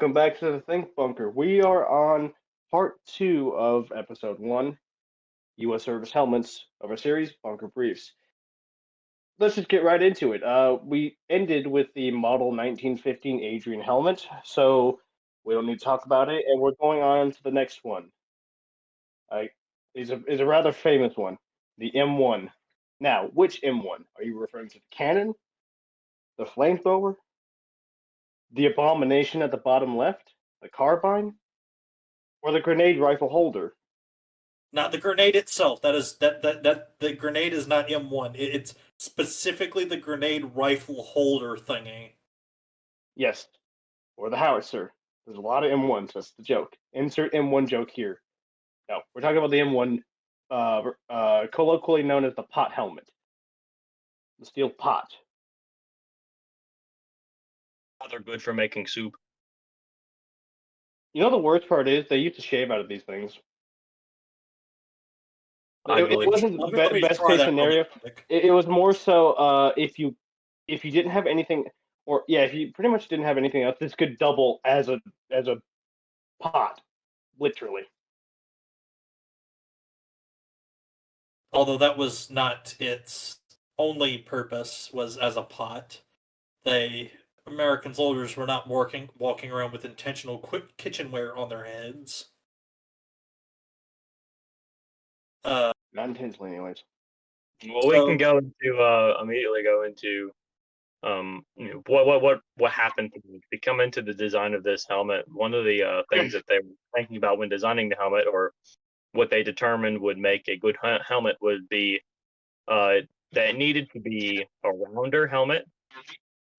welcome back to the Think Bunker. We are on part two of episode one, U.S. Service Helmets of our series, Bunker Briefs. Let's just get right into it. We ended with the model 1915 Adrian helmet, so we don't need to talk about it, and we're going on to the next one. Uh, is a rather famous one, the M1. Now, which M1? Are you referring to the cannon, the flamethrower, the abomination at the bottom left, the carbine, or the grenade rifle holder? Not the grenade itself. That the grenade is not M1. It's specifically the grenade rifle holder thingy. Yes, or the howitzer. There's a lot of M1s. That's the joke. Insert M1 joke here. No, we're talking about the M1, colloquially known as the pot helmet, the steel pot. They're good for making soup. You know the worst part is they used to shave out of these things. I It believe. wasn't the Let me best try case that scenario. really quick. It was more so if you didn't have anything, or yeah, if you pretty much didn't have anything else, this could double as a pot, literally. Although that was not its only purpose, was as a pot. American soldiers were not walking around with intentional kitchenware on their heads. Not intentionally, anyways. Well, we can go into immediately go into what happened to come into the design of this helmet. One of the things that they were thinking about when designing the helmet, or what they determined would make a good helmet, would be that it needed to be a rounder helmet.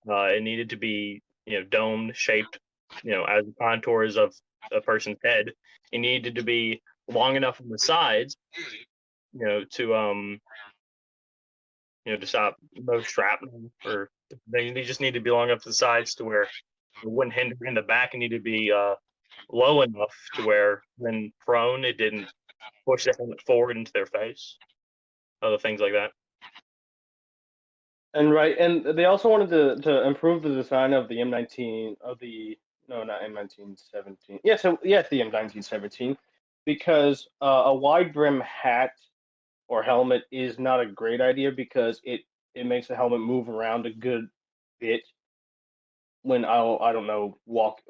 It needed to be dome shaped, as the contours of a person's head. It needed to be long enough on the sides, to to stop most shrapnel, or they just need to be long enough to the sides to where it wouldn't hinder in the back. It needed to be low enough to where when prone, it didn't push the helmet forward into their face. Other things like that. And they also wanted to improve the design of the M19 of the no, not M1917. Yeah, so yes, the M1917, because a wide brim hat or helmet is not a great idea because it makes the helmet move around a good bit when I don't know, walk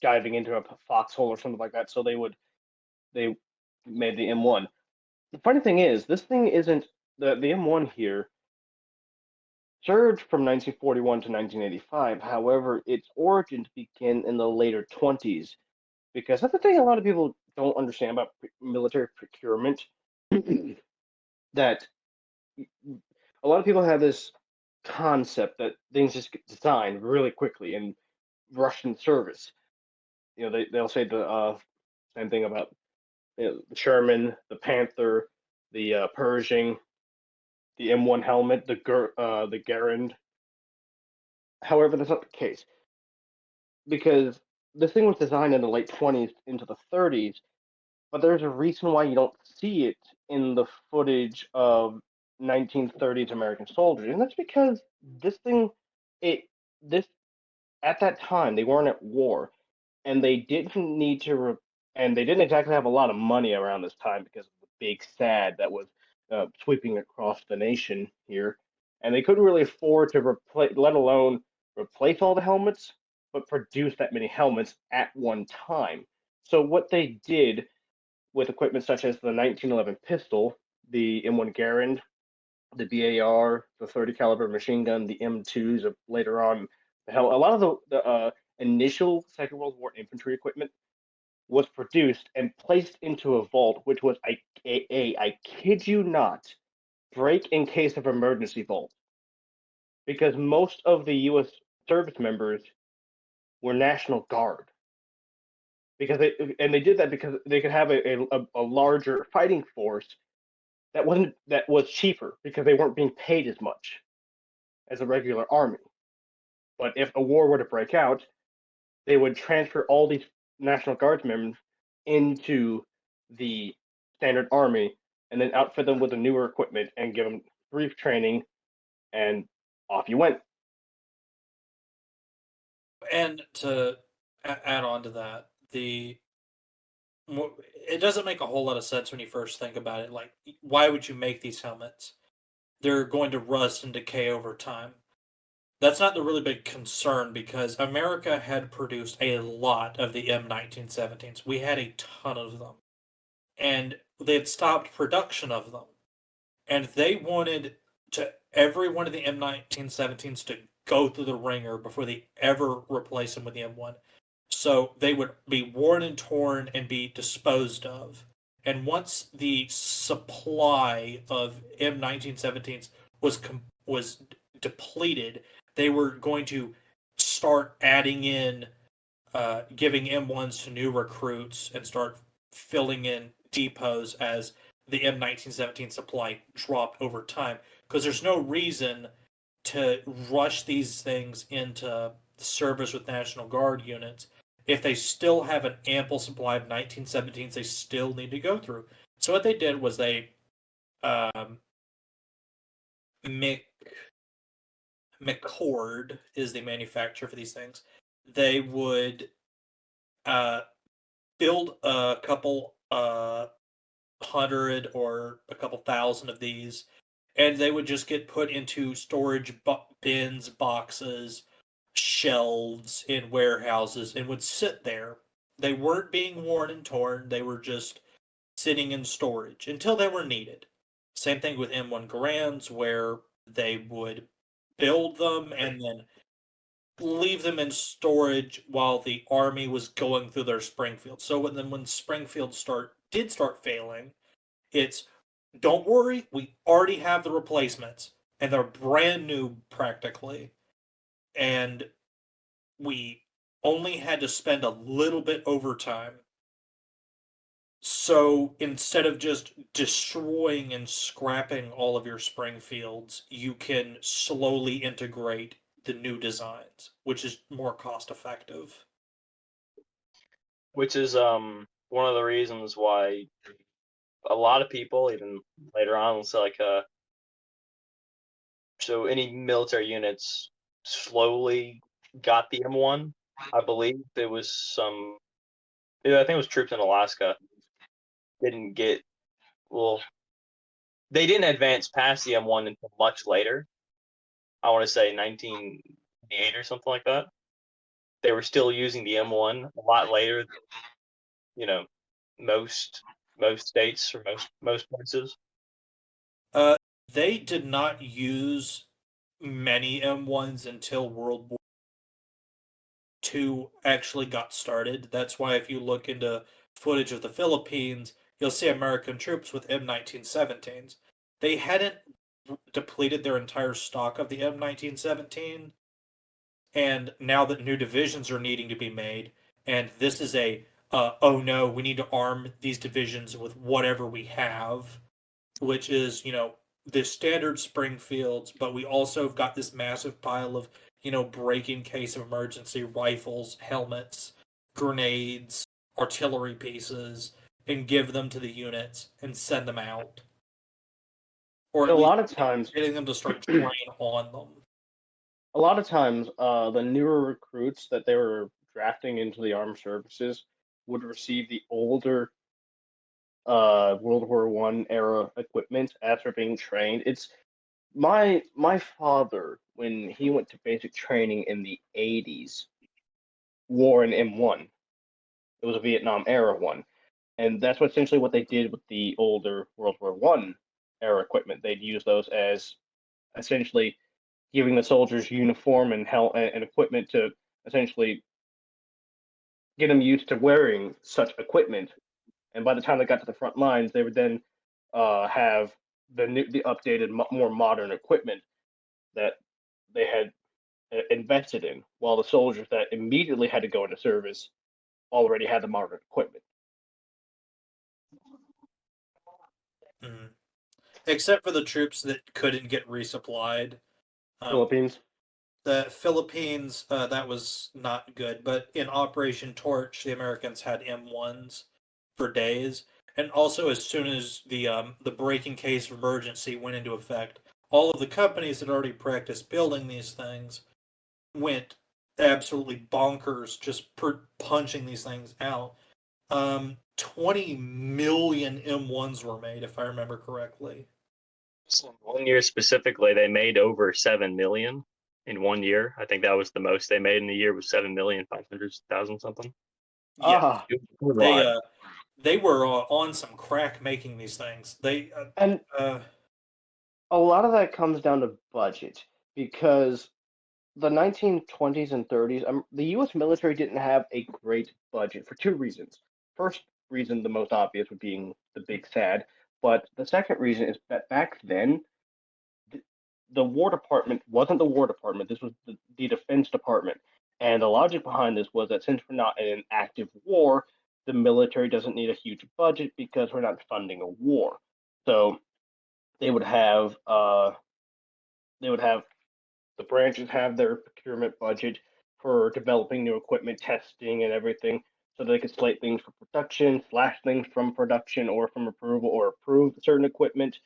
diving into a foxhole or something like that. So they made the M1. The funny thing is, this thing isn't the M1 here surged from 1941 to 1985. However, its origins begin in the later 20s because that's the thing a lot of people don't understand about military procurement. That a lot of people have this concept that things just get designed really quickly and rushed in service. They'll say the same thing about the Sherman, the Panther, the Pershing, the M1 helmet, the Garand. However, that's not the case because this thing was designed in the late 20s into the 30s, but there's a reason why you don't see it in the footage of 1930s American soldiers, and that's because this thing, it this at that time they weren't at war, and they didn't need to, and they didn't exactly have a lot of money around this time because of the big SAD that was sweeping across the nation here, and they couldn't really afford to replace, let alone replace all the helmets, but produce that many helmets at one time. So what they did with equipment such as the 1911 pistol, the M1 Garand, the BAR, the 30 caliber machine gun, the M2s of later on. A lot of the initial Second World War infantry equipment was produced and placed into a vault, which was I kid you not, break in case of emergency vault, because most of the U.S. service members were National Guard. They did that because they could have a larger fighting force that was cheaper because they weren't being paid as much as a regular army. But if a war were to break out, they would transfer all these National Guardsmen into the standard army and then outfit them with the newer equipment and give them brief training, and off you went. And to add on to that, it doesn't make a whole lot of sense when you first think about it. Like, why would you make these helmets? They're going to rust and decay over time. That's not the really big concern because America had produced a lot of the M1917s. We had a ton of them. And they had stopped production of them. And they wanted to every one of the M1917s to go through the ringer before they ever replace them with the M1. So they would be worn and torn and be disposed of. And once the supply of M1917s was depleted, they were going to start adding in, giving M1s to new recruits and start filling in depots as the M1917 supply dropped over time. Because there's no reason to rush these things into service with National Guard units if they still have an ample supply of 1917s they still need to go through. So what they did was they um, McCord is the manufacturer for these things. They would uh, build a couple hundred or a couple thousand of these, and they would just get put into storage bins, boxes, shelves in warehouses, and would sit there. They weren't being worn and torn, they were just sitting in storage until they were needed. Same thing with M1 Garands, where they would build them and then leave them in storage while the army was going through their Springfield. So when Springfield did start failing, it's don't worry, we already have the replacements and they're brand new practically. And we only had to spend a little bit overtime. So instead of just destroying and scrapping all of your Springfields, you can slowly integrate the new designs, which is more cost effective. Which is one of the reasons why a lot of people, even later on, will say like so any military units slowly got the M1. I believe there was some. Yeah, I think it was troops in Alaska didn't get well. They didn't advance past the M1 until much later. I want to say 1988 or something like that. They were still using the M1 a lot later than, you know, most states or most places. Uh, they did not use many M1s until World War II actually got started. That's why if you look into footage of the Philippines, you'll see American troops with M1917s. They hadn't depleted their entire stock of the M1917, and now that new divisions are needing to be made, and this is oh no, we need to arm these divisions with whatever we have, which is, the standard Springfields, but we also have got this massive pile of, break in case of emergency rifles, helmets, grenades, artillery pieces, and give them to the units and send them out. Or A at least lot of times, getting them to start train on them. the newer recruits that they were drafting into the armed services would receive the older World War One era equipment after being trained. It's my father, when he went to basic training in the 80s, wore an M1. It was a Vietnam era one, and that's essentially what they did with the older World War One era equipment. They'd use those as essentially giving the soldiers uniform and equipment to essentially get them used to wearing such equipment. And by the time they got to the front lines, they would then have the updated, more modern equipment that they had invested in, while the soldiers that immediately had to go into service already had the modern equipment. Mhm. Except for the troops that couldn't get resupplied. Um, Philippines. the Philippines, that was not good. But in Operation Torch, the Americans had M1s for days, and also as soon as the breaking case of emergency went into effect, all of the companies that already practiced building these things went absolutely bonkers just punching these things out. 20 million M1s were made, if I remember correctly. So 1 year specifically, they made over 7 million in 1 year. I think that was the most they made in a year, was 7,500,000 something. Yeah, Ah, It was a they lot. uh they were on some crack making these things. and Uh a lot of that comes down to budget because the 1920s and 30s, the U.S. military didn't have a great budget for two reasons. First reason, the most obvious, would being the big sad, but the second reason is that back then, the, the War Department wasn't the War Department. This was the Defense Department, and the logic behind this was that since we're not in an active war, the military doesn't need a huge budget because we're not funding a war. So they would have uh, they would have the branches have their procurement budget for developing new equipment, testing, and everything, so they could slate things for production, slash things from production or from approval, or approve certain equipment.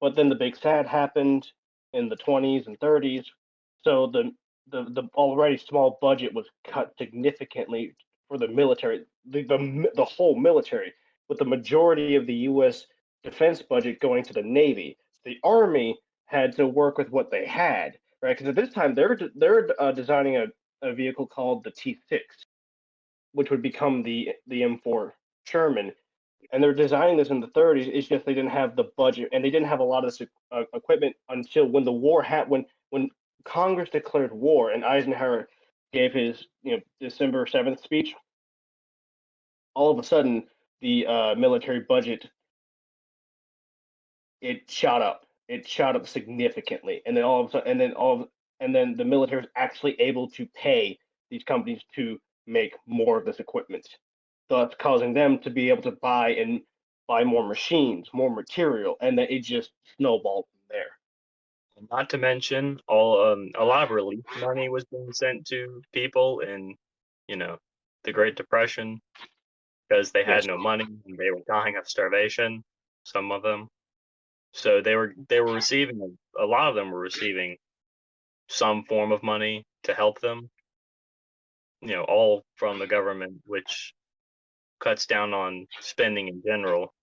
But then the big sad happened in the 20s and 30s, so the already small budget was cut significantly for the military, the whole military, with the majority of the U.S. defense budget going to the Navy. The Army had to work with what they had, right? Because at this time they're designing a vehicle called the T6, which would become the M4 Sherman, and they're designing this in the 30s. It's just they didn't have the budget, and they didn't have a lot of this equipment until when the war had when Congress declared war, and Eisenhower gave his December 7th speech. All of a sudden, the military budget, it shot up. It shot up significantly, and then all of a sudden, and then the military was actually able to pay these companies to make more of this equipment. So that's causing them to be able to buy more machines, more material, and then it just snowballed from there. Not to mention, a lot of relief money was being sent to people in, you know, the Great Depression because they had Yes. no money and they were dying of starvation. Some of them, so they were receiving, a lot of them were receiving some form of money to help them. All from the government, which cuts down on spending in general.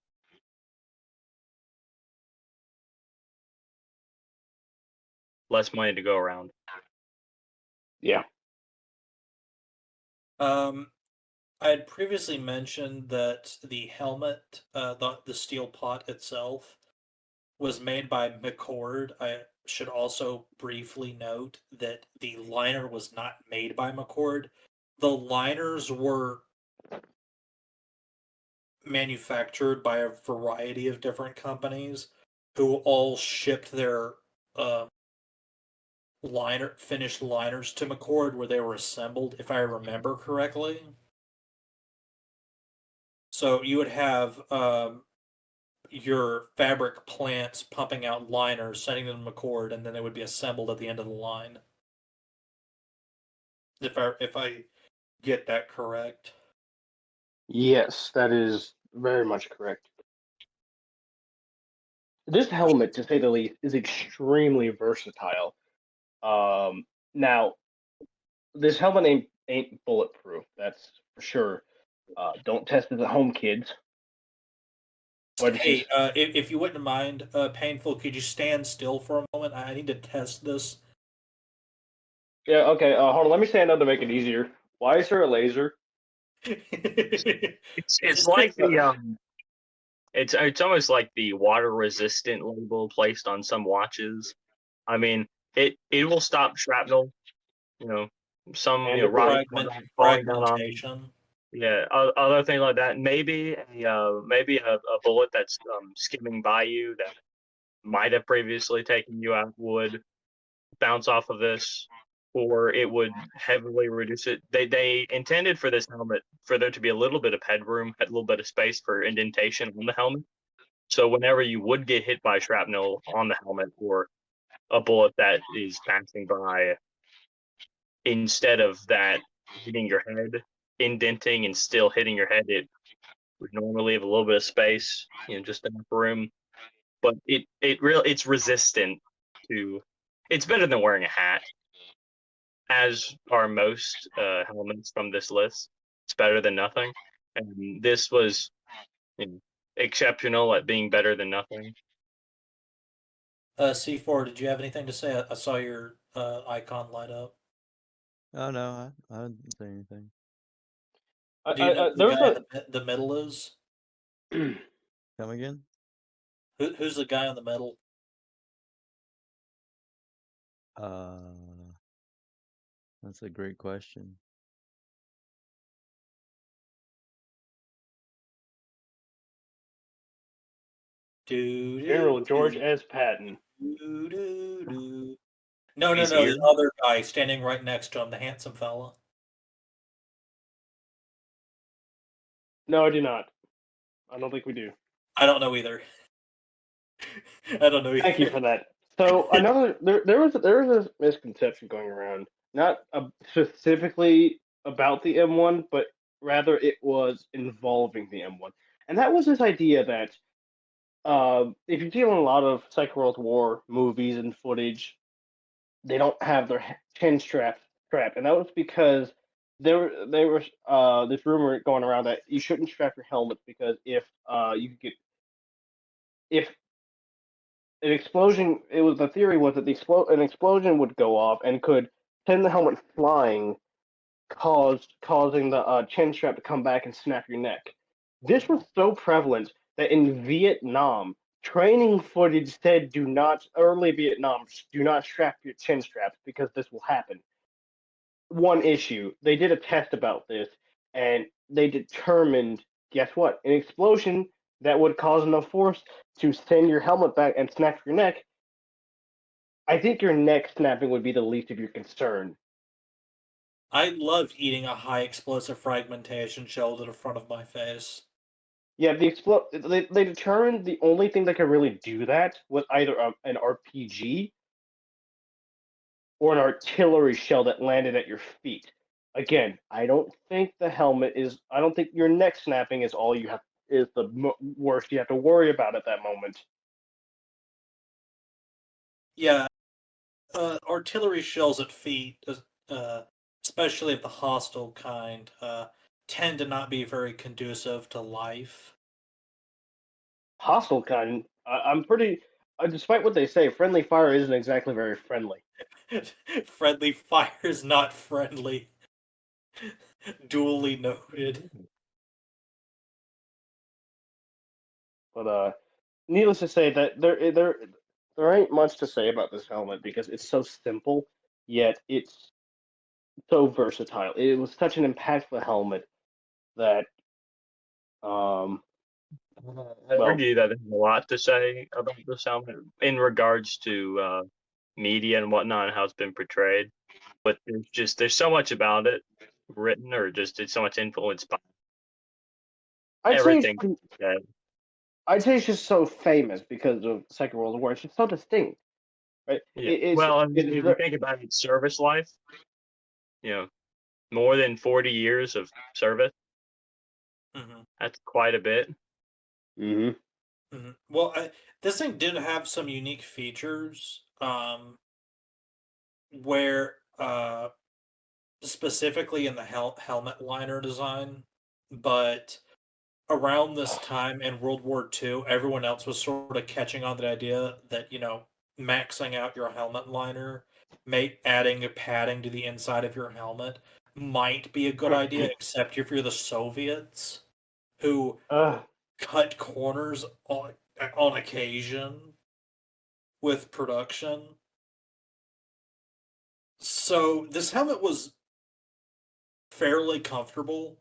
Less money to go around. Yeah. um I had previously mentioned that the helmet, the steel pot itself, was made by McCord. I should also briefly note that the liner was not made by McCord. The liners were manufactured by a variety of different companies who all shipped their uh, finished liners to McCord where they were assembled, if I remember correctly. So you would have your fabric plants pumping out liners, sending them to McCord, and then they would be assembled at the end of the line. If I get that correct. Yes, that is very much correct. This helmet, to say the least, is extremely versatile. Now, this helmet ain't bulletproof. That's for sure. Don't test it at home, kids. But it's Hey, just if you wouldn't mind, Painful, could you stand still for a moment? I need to test this. yeah. Okay. Hold on. Let me stand up to make it easier. Why is there a laser? It's Just like pick the it's almost like the water resistant label placed on some watches. I mean, it will stop shrapnel. You know, some And debris. rocket falling down on. fragmentation. Yeah, other things like that. Maybe a bullet that's skimming by you that might have previously taken you out would bounce off of this, or it would heavily reduce it. They intended for this helmet for there to be a little bit of headroom, a little bit of space for indentation on the helmet. So whenever you would get hit by shrapnel on the helmet or a bullet that is passing by, instead of that hitting your head, indenting and still hitting your head, it would normally have a little bit of space, just enough room. But it's resistant to. It's better than wearing a hat. as are most helmets from this list. It's better than nothing, and this was exceptional at being better than nothing. C4, did you have anything to say? I saw your icon light up. Oh no, I didn't say anything. Do you know who the There was guy a in the middle is? Come again? Who's the guy in the middle? That's a great question. General George S. Patton. No, He's the here. other guy standing right next to him, the handsome fella. No, I do not. I don't think we do. I don't know either. I don't know either. Thank you for that. So another there was a misconception going around, not specifically about the M1, but rather it was involving the M1, and that was this idea that if you see in a lot of Second World War movies and footage, they don't have their chin strapped, and that was because there was this rumor going around that you shouldn't strap your helmet because you could get if an explosion. It was the theory was that an explosion would go off and could send the helmet flying, causing the chin strap to come back and snap your neck. This was so prevalent that in Vietnam, training footage said early Vietnam, do not strap your chin straps because this will happen. One issue, they did a test about this and they determined, guess what? An explosion that would cause enough force to send your helmet back and snap your neck. I think your neck snapping would be the least of your concern. I loved eating a high explosive fragmentation shell to the front of my face. Yeah, they determined the only thing that could really do that was either an RPG or an artillery shell that landed at your feet. Again, I don't think the helmet is. I don't think your neck snapping is all you have. Is the worst you have to worry about at that moment. Yeah, artillery shells at feet, especially of the hostile kind, tend to not be very conducive to life. Hostile kind. I'm pretty. Despite what they say, friendly fire isn't exactly very friendly. Friendly fire is not friendly. Duly noted. But needless to say that there ain't much to say about this helmet because it's so simple, yet it's so versatile. It was such an impactful helmet that I well, argue that there's a lot to say about this helmet in regards to media and whatnot and how it's been portrayed. But there's so much about it written or just it's so much influenced by I'd say everything. I'd say it's just so famous because of the Second World War. It's just so distinct, right? Yeah. Well, I mean, if you It's think about its service life, more than 40 years of service. Mm-hmm. That's quite a bit. Mm-hmm. Mm-hmm. Well, this thing did have some unique features, where specifically in the helmet liner design, but around this time in World War II, everyone else was sort of catching on the idea that, maxing out your helmet liner, adding a padding to the inside of your helmet might be a good idea, except if you're the Soviets who cut corners on occasion with production. So this helmet was fairly comfortable.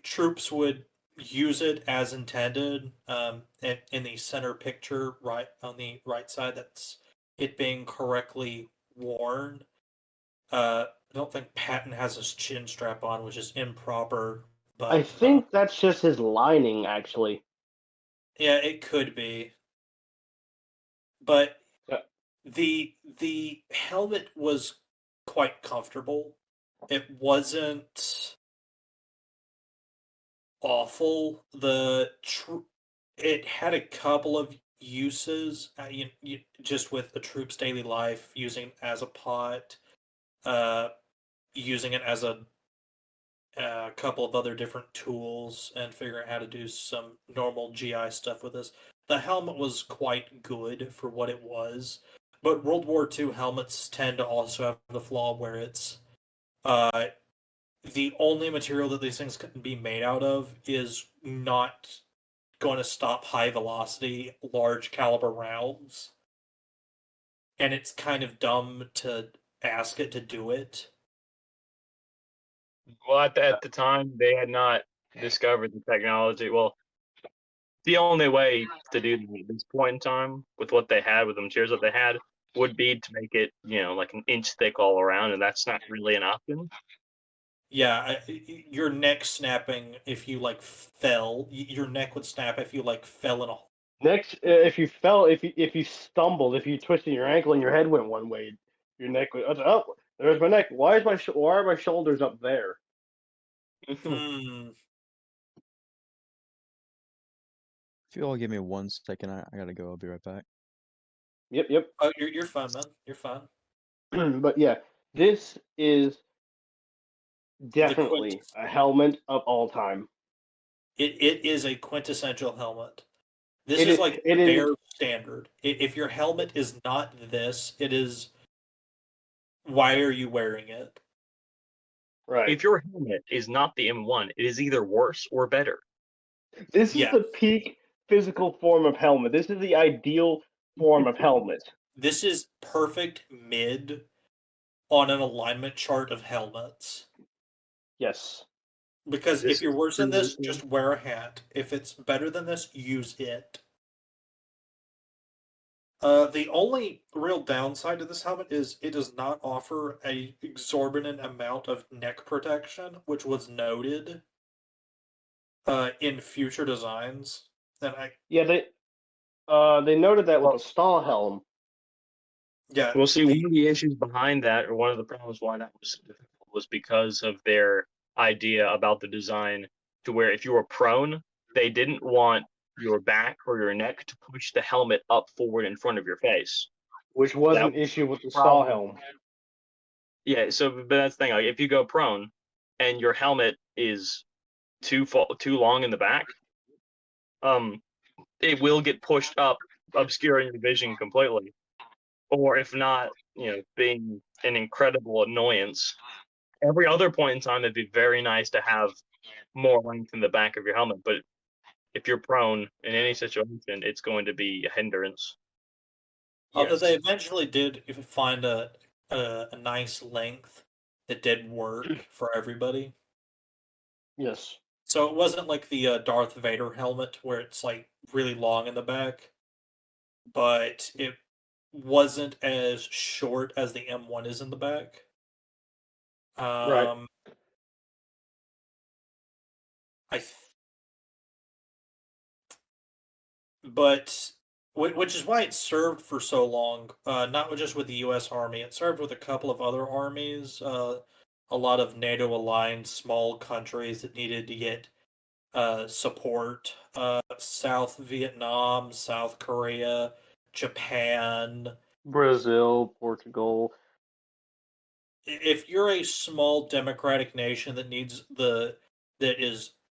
Troops would use it as intended. In the center picture, right on the right side, that's it being correctly worn. I don't think Patton has his chin strap on, which is improper. I But think that's just his lining, actually. yeah, it could be. But Uh, the helmet was quite comfortable. It wasn't awful. It had a couple of uses, just with the troops' daily life, using it as a pot. using it as a couple of other different tools and figuring out how to do some normal GI stuff with this. The helmet was quite good for what it was, but World War II helmets tend to also have the flaw where it's uh, the only material that these things can be made out of is not going to stop high velocity, large caliber rounds. And it's kind of dumb to ask it to do it. Well, at the time, they had not discovered the technology. Well, the only way to do that at this point in time, with what they had, with the materials that they had, would be to make it, like an inch thick all around, and that's not really an option. Yeah, your neck snapping if you like fell. Your neck would snap if you like fell in a. Next, if you fell, if you stumbled, if you twisted your ankle and your head went one way, your neck would. Oh, there's my neck. Why are my shoulders up there? Hmm. If you all give me 1 second, I gotta go. I'll be right back. Yep. Oh, you're fine, man. You're fine. But yeah, this is The quint. definitely a helmet of all time. It is a quintessential helmet. This It is is. like It is. bare standard. If your helmet is not this, it is. Why are you wearing it? Right. If your helmet is not the M1, it is either worse or better. This is Yeah. the peak physical form of helmet. This is the ideal form of helmet. This is perfect mid on an alignment chart of helmets. Yes. Because This if you're is worse than this, true. just wear a hat. If it's better than this, use it. The only real downside to this helmet is it does not offer a exorbitant amount of neck protection, which was noted in future designs. And Yeah. They noted that with the stall helm. Well, see, one of the issues behind that, or one of the problems why that was so difficult, was because of their idea about the design, to where if you were prone, they didn't want your back or your neck to push the helmet up forward in front of your face. Which was That an issue with the stall problem. helm. Yeah, so but that's the thing. Like, if you go prone and your helmet is too long in the back, it will get pushed up, obscuring your vision completely. Or if not, being an incredible annoyance. Every other point in time, it'd be very nice to have more length in the back of your helmet. But if you're prone in any situation, it's going to be a hindrance. Although they Yes. eventually did find a nice length that did work for everybody. Yes. So it wasn't like the Darth Vader helmet where it's like really long in the back, but it wasn't as short as the M1 is in the back. Right. I th- but which is why it served for so long. Not just with the U.S. Army, it served with a couple of other armies. A lot of NATO-aligned small countries that needed to get support. South Vietnam, South Korea, Japan. Brazil, Portugal. If you're a small democratic nation that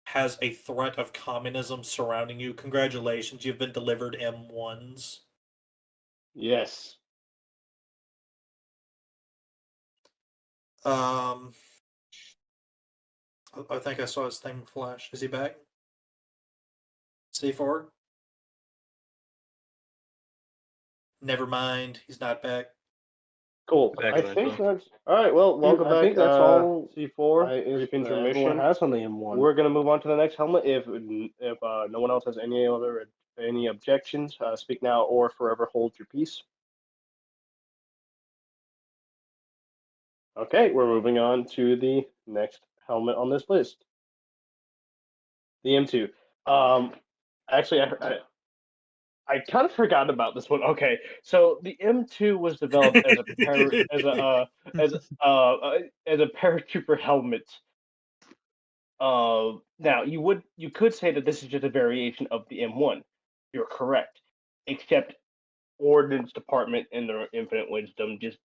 has a threat of communism surrounding you, congratulations, you've been delivered M1s. Yes. I think I saw his thing flash. Is he back? C4? Never mind, he's not back. Cool. Back I in the think show. that's all right. Well, welcome back. I think that's all C4. if Intermission has on the M1. We're gonna move on to the next helmet. If no one else has any objections, speak now or forever hold your peace. Okay, we're moving on to the next helmet on this list. The M2. Actually, I kind of forgot about this one. Okay, so the M2 was developed as a as a paratrooper helmet. Now you could say that this is just a variation of the M1. You're correct, except Ordnance Department, in their infinite wisdom, just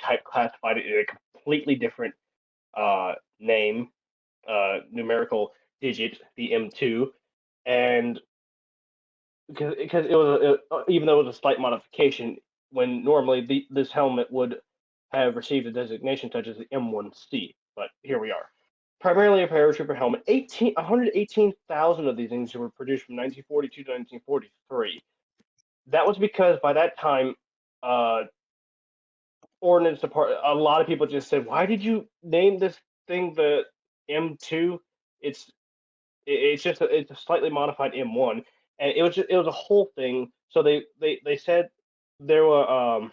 type classified it in a completely different name, numerical digit, the M2, and because even though it was a slight modification, when normally this helmet would have received a designation such as the M1C, but here we are. Primarily a paratrooper helmet, 118,000 of these things were produced from 1942 to 1943. That was because by that time, Ordnance Department, a lot of people just said, "Why did you name this thing the M2? It's it's a slightly modified M1," and it was a whole thing. So they said there were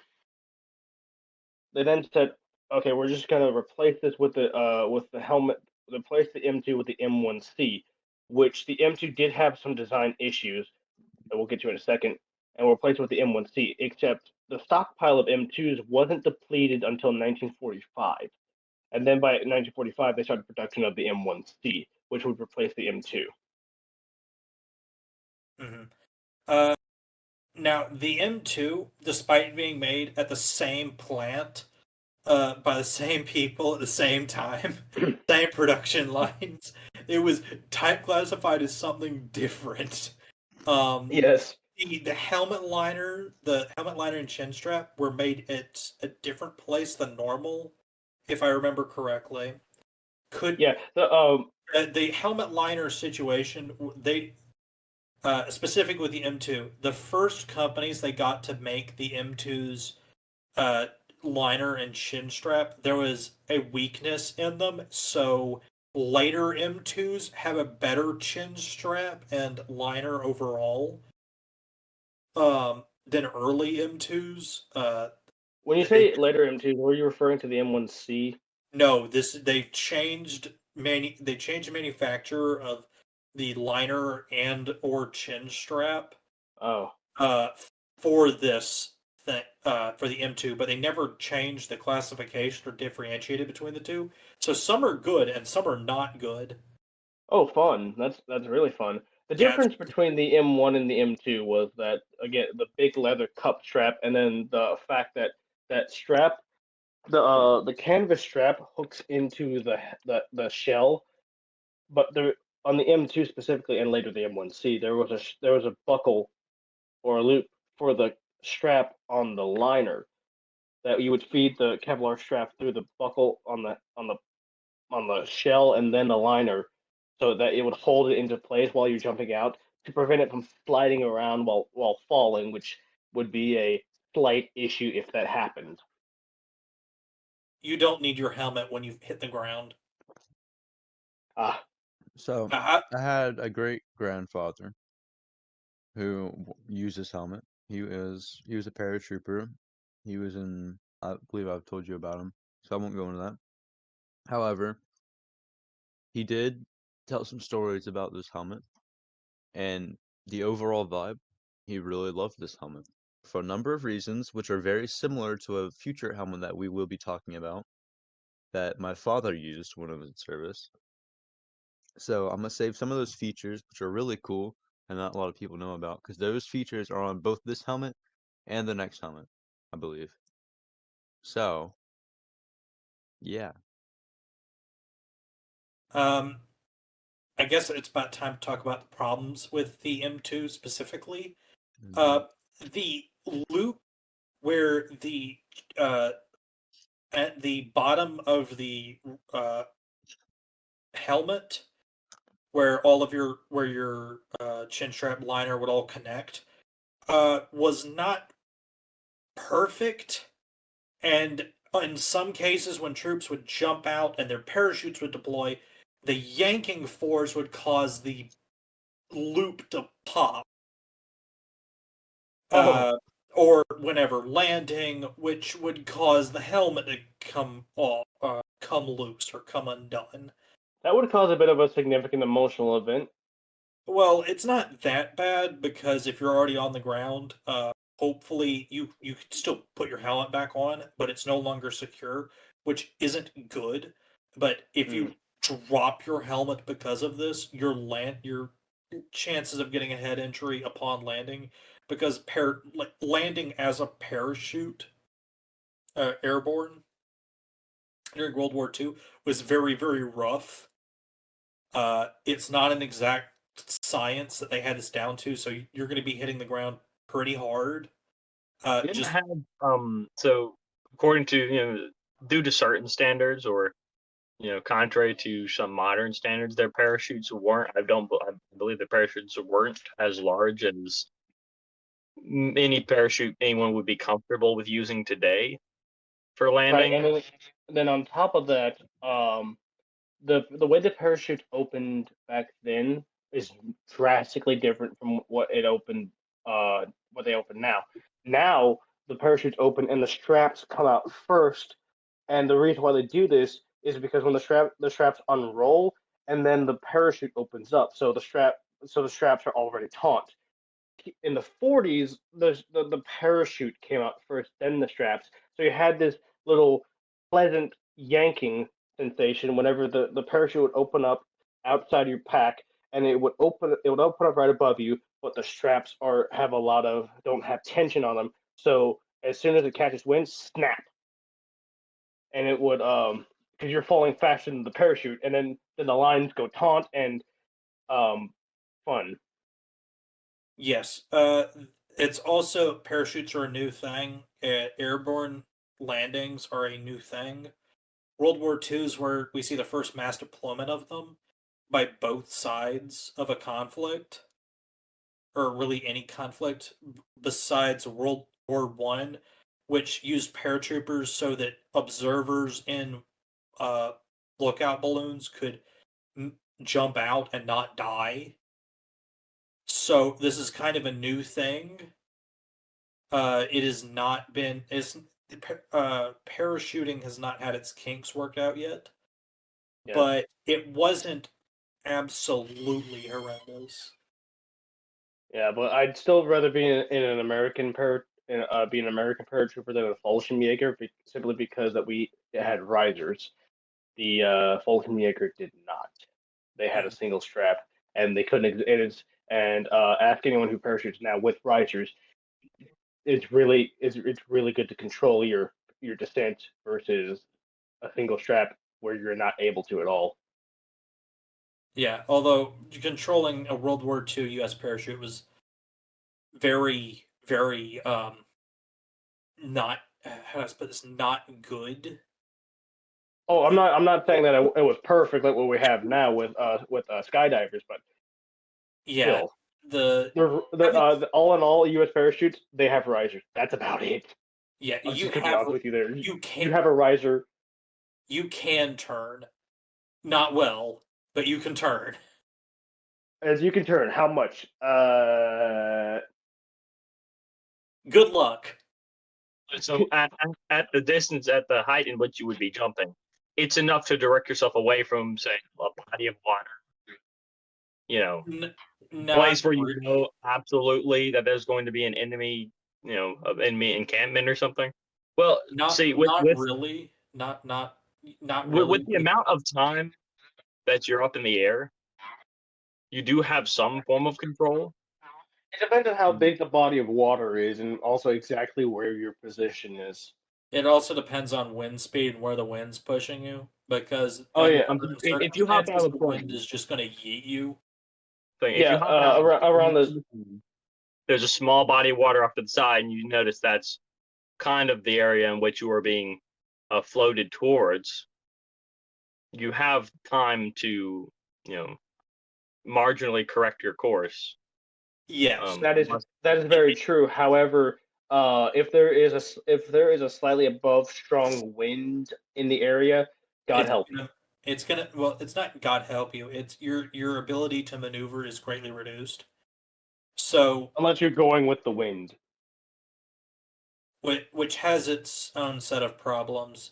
they then said, "Okay, we're just gonna replace this with the helmet, replace the M2 with the M1C," which the M2 did have some design issues that we'll get to in a second, and we'll replace it with the M1C. Except the stockpile of M2s wasn't depleted until 1945, and then by 1945 they started production of the M1C, which would replace the M2. Mm-hmm. Now, the M2, despite being made at the same plant, by the same people at the same time, same production lines, it was type classified as something different. Yes. The helmet liner, and chin strap were made at a different place than normal, if I remember correctly. Yeah. The helmet liner situation, they specific with the M2, the first companies they got to make the M2's liner and chin strap, there was a weakness in them, so later M2s have a better chin strap and liner overall than early M2s. When you say later M2, were you referring to the M1C? No, they changed they changed the manufacturer of the liner and or chin strap Oh. uh for this thing for the M2, but they never changed the classification or differentiated between the two. So some are good and some are not good. Oh, fun. That's really fun. The Yeah, difference between the M1 and the M2 was that, again, the big leather cup strap, and then the fact that that strap, the canvas strap hooks into the shell, but there on the M2 specifically, and later the M1C, there was a buckle or a loop for the strap on the liner that you would feed the Kevlar strap through the buckle on the shell and then the liner, so that it would hold it into place while you're jumping out to prevent it from sliding around while falling, which would be a slight issue if that happened. you don't need your helmet when you hit the ground. Ah, So I, I had a great grandfather who used his helmet. He was a paratrooper. He was in, I believe I've told you about him, so I won't go into that. However, he did tell some stories about this helmet and the overall vibe. He really loved this helmet for a number of reasons, which are very similar to a future helmet that we will be talking about that my father used when I was in service. So I'm gonna save some of those features, which are really cool and not a lot of people know about, because those features are on both this helmet and the next helmet, I believe. So, yeah. um, I guess it's about time to talk about the problems with the M2 specifically. Mhm. Uh, the loop where uh, at the bottom of the helmet, where your chin strap liner would all connect, was not perfect, and in some cases, when troops would jump out and their parachutes would deploy, the yanking force would cause the loop to pop. oh, Uh, or whenever landing, which would cause the helmet to come off, come loose or come undone. that would cause a bit of a significant emotional event. Well, it's not that bad because if you're already on the ground, hopefully you can still put your helmet back on, but it's no longer secure, which isn't good. But if Hmm. you drop your helmet because of this, your chances of getting a head injury upon landing because landing as a parachute airborne during World War II was very, very rough. It's not an exact science that they had this down to, so you're going to be hitting the ground pretty hard. Didn't Just have so according to due to certain standards or contrary to some modern standards, their parachutes weren't. I believe the parachutes weren't as large as any parachute anyone would be comfortable with using today for Right, landing. and then on top of that, the way the parachute opened back then is drastically different from what they open now. Now the parachutes open and the straps come out first, and the reason why they do this is because when the straps unroll and then the parachute opens up, so the straps are already taut. In the 40s, the parachute came out first, then the straps. So you had this little pleasant yanking sensation whenever the parachute would open up outside your pack, and it would open up right above you, but the straps don't have tension on them. So as soon as it catches wind, snap, and it would because you're falling faster than the parachute, and then the lines go taut and fun. yes. It's also parachutes are a new thing. Airborne landings are a new thing. World War II is where we see the first mass deployment of them by both sides of a conflict, or really any conflict besides World War One, which used paratroopers so that observers in uh, lookout balloons could jump out and not die. So this is kind of a new thing. It has not been is parachuting has not had its kinks worked out yet, Yeah. but it wasn't absolutely horrendous. Yeah, but I'd still rather be in an be an American paratrooper than a Fallschirmjäger, simply because that we had risers. The Fallschirmjäger did not. They had a single strap, and they couldn't. Ask anyone who parachutes now with risers. It's really good to control your descent versus a single strap where you're not able to at all. Yeah, although controlling a World War II U.S. parachute was very, very not how do I put this, not good. Oh, I'm not saying that it was perfect like what we have now with skydivers, but Yeah, still. the They're, having all in all, U.S. parachutes, they have risers. That's about it. yeah I'm just gonna be honest with you there. you You can have a riser, you can turn, not well, but you can turn. as you can turn. How much? Good luck. So at the distance, at the height in which you would be jumping, it's enough to direct yourself away from, say, a body of water. N- Place not where you re- know absolutely that there's going to be an enemy, of enemy encampment or something. Well, not see, not really, not with really. the amount of time that you're up in the air, you do have some form of control. it depends on how big the body of water is, and also exactly where your position is. It also depends on wind speed and where the wind's pushing you, because Oh under yeah, certain If you hop out circumstances, of the the wind plane, is just going to yeet you. if yeah. you hop out, Around the there's a small body of water off to the side, and you notice that's kind of the area in which you are being floated towards. You have time to, you know, marginally correct your course. Yes. that is very true. However, if there is a slightly above strong wind in the area, God It's help you. gonna, it's gonna, well, it's not God help you. It's your ability to maneuver is greatly reduced. So, Unless you're going with the wind. which has its own set of problems.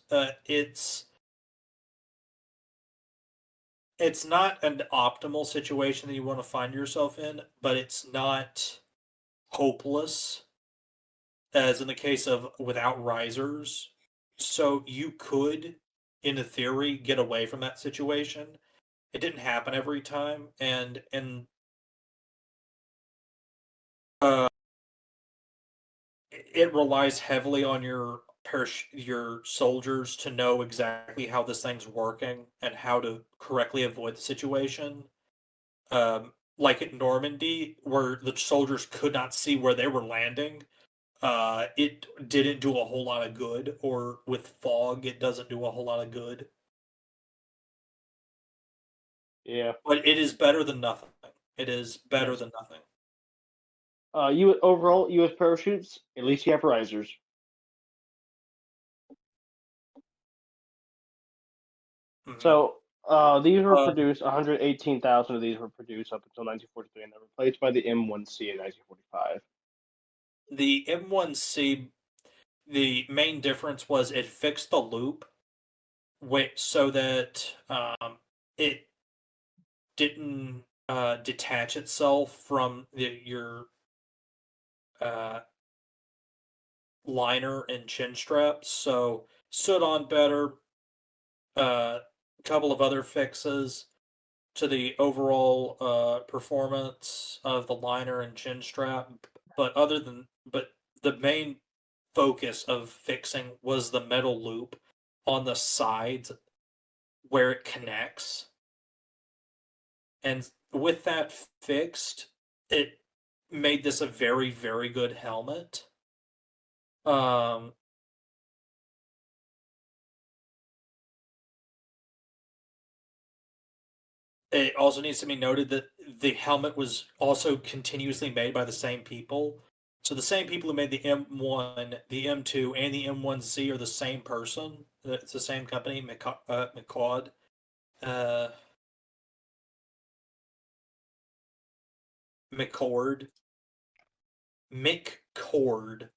It's not an optimal situation that you want to find yourself in, but it's not hopeless, as in the case of without risers. So you could, in theory, get away from that situation. It didn't happen every time, and it relies heavily on your soldiers to know exactly how this thing's working and how to correctly avoid the situation. Like at Normandy, where the soldiers could not see where they were landing, it didn't do a whole lot of good. Or with fog, it doesn't do a whole lot of good. Yeah. But it is better than nothing. It is better Yes. than nothing. Overall U.S. parachutes, at least you have risers. So these were produced. 118,000 of these were produced up until 1943, and they're replaced by the M1C in 1945. The M1C, the main difference was it fixed the loop, so that it didn't detach itself from your uh, liner and chin straps, so stood on better. A couple of other fixes to the overall performance of the liner and chin strap, but the main focus of fixing was the metal loop on the sides where it connects. And with that fixed, it made this a very, very good helmet. Um, it also needs to be noted that the helmet was also continuously made by the same people. So the same people who made the M1, the M2, and the M1C are the same person. It's the same company, McCord. McCord. McCord.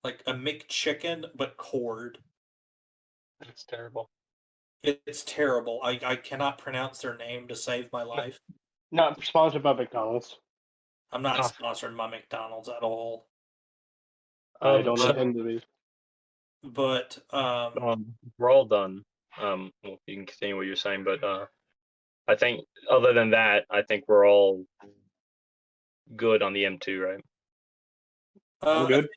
Like a McChicken, but cord. That's terrible. It's terrible. I cannot pronounce their name to save my life. Not sponsored by McDonald's. I'm not Oh. sponsored by McDonald's at all. I don't So, intend to be. But we're all done. Well, you can continue what you're saying, but I think other than that, I think we're all good on the M2, right? I'm good.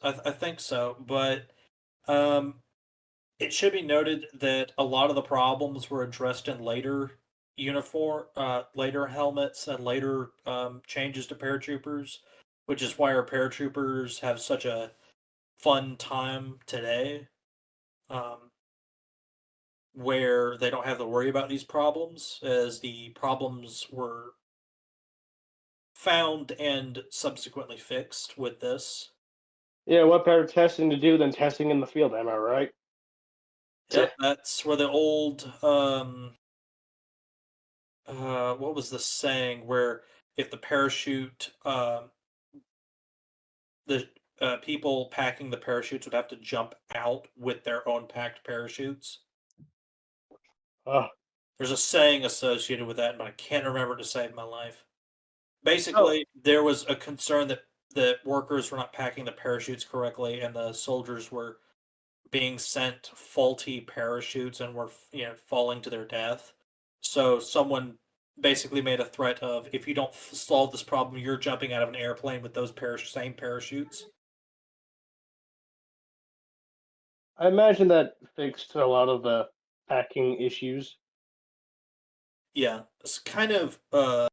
I think so. But um, it should be noted that a lot of the problems were addressed in later helmets and later changes to paratroopers, which is why our paratroopers have such a fun time today, um, where they don't have to worry about these problems, as the problems were found and subsequently fixed with this. Yeah, what better testing to do than testing in the field? Am I right? Yep, that's where the old what was the saying where if the parachute the people packing the parachutes would have to jump out with their own packed parachutes. Oh, There's a saying associated with that, but I can't remember it to save my life. oh, Basically, there was a concern that workers were not packing the parachutes correctly, and the soldiers were being sent faulty parachutes and were falling to their death. So someone basically made a threat of if you don't solve this problem, you're jumping out of an airplane with those same parachutes. I imagine that fixed a lot of the packing issues. Yeah, it's kind of a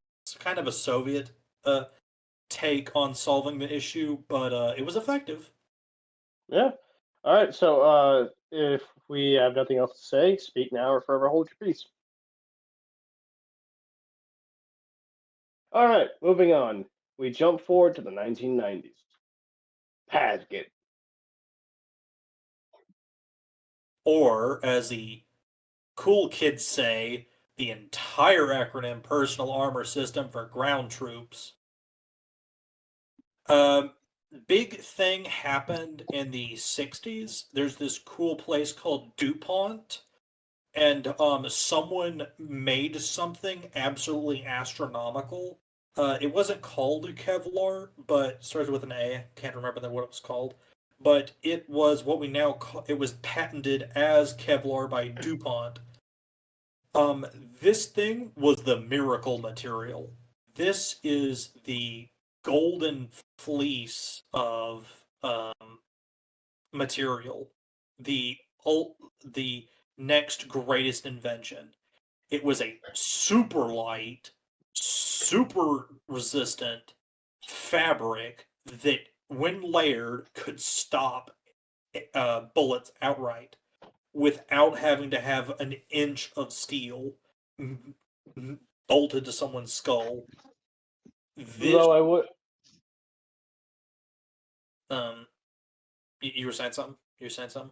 Soviet uh, take on solving the issue, but it was effective. Yeah. All right. So, if we have nothing else to say, speak now or forever hold your peace. All right. Moving on. We jump forward to the 1990s. Paget. Or, as the cool kids say, the entire acronym Personal Armor System for Ground Troops. Um, Big thing happened in the 60s. There's this cool place called DuPont, and someone made something absolutely astronomical. It wasn't called Kevlar, but started with an A. Can't remember what it was called. But it was what we now call, it was patented as Kevlar by DuPont. This thing was the miracle material. This is the golden fleece of material, the the next greatest invention. It was a super light, super resistant fabric that, when layered, could stop bullets outright without having to have an inch of steel bolted to someone's skull. This, Though I would, you were saying something. You were saying something.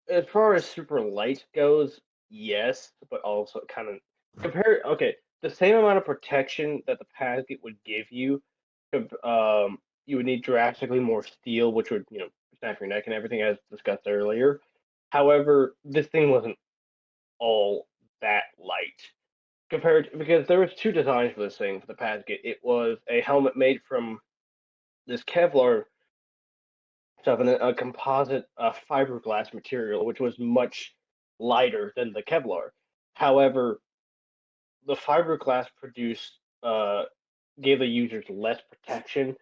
as far as super light goes, yes, but also kind of compare. Okay, the same amount of protection that the Packet would give you, you would need drastically more steel, which would snap your neck and everything, as discussed earlier. However, this thing wasn't all that light compared because there was two designs for this thing for the Packet. It was a helmet made from this Kevlar stuff and a composite fiberglass material, which was much lighter than the Kevlar. However, the fiberglass produced gave the users less protection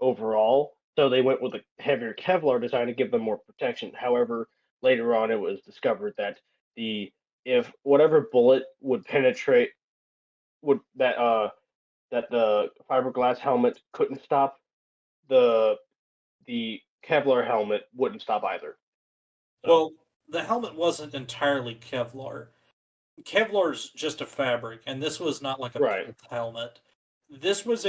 overall, so they went with a heavier Kevlar design to give them more protection. However, later on, it was discovered that the if whatever bullet would penetrate would that the fiberglass helmet couldn't stop, the the Kevlar helmet wouldn't stop either. So, Well, the helmet wasn't entirely Kevlar. Kevlar's just a fabric, and this was not like a right, pulp helmet. This was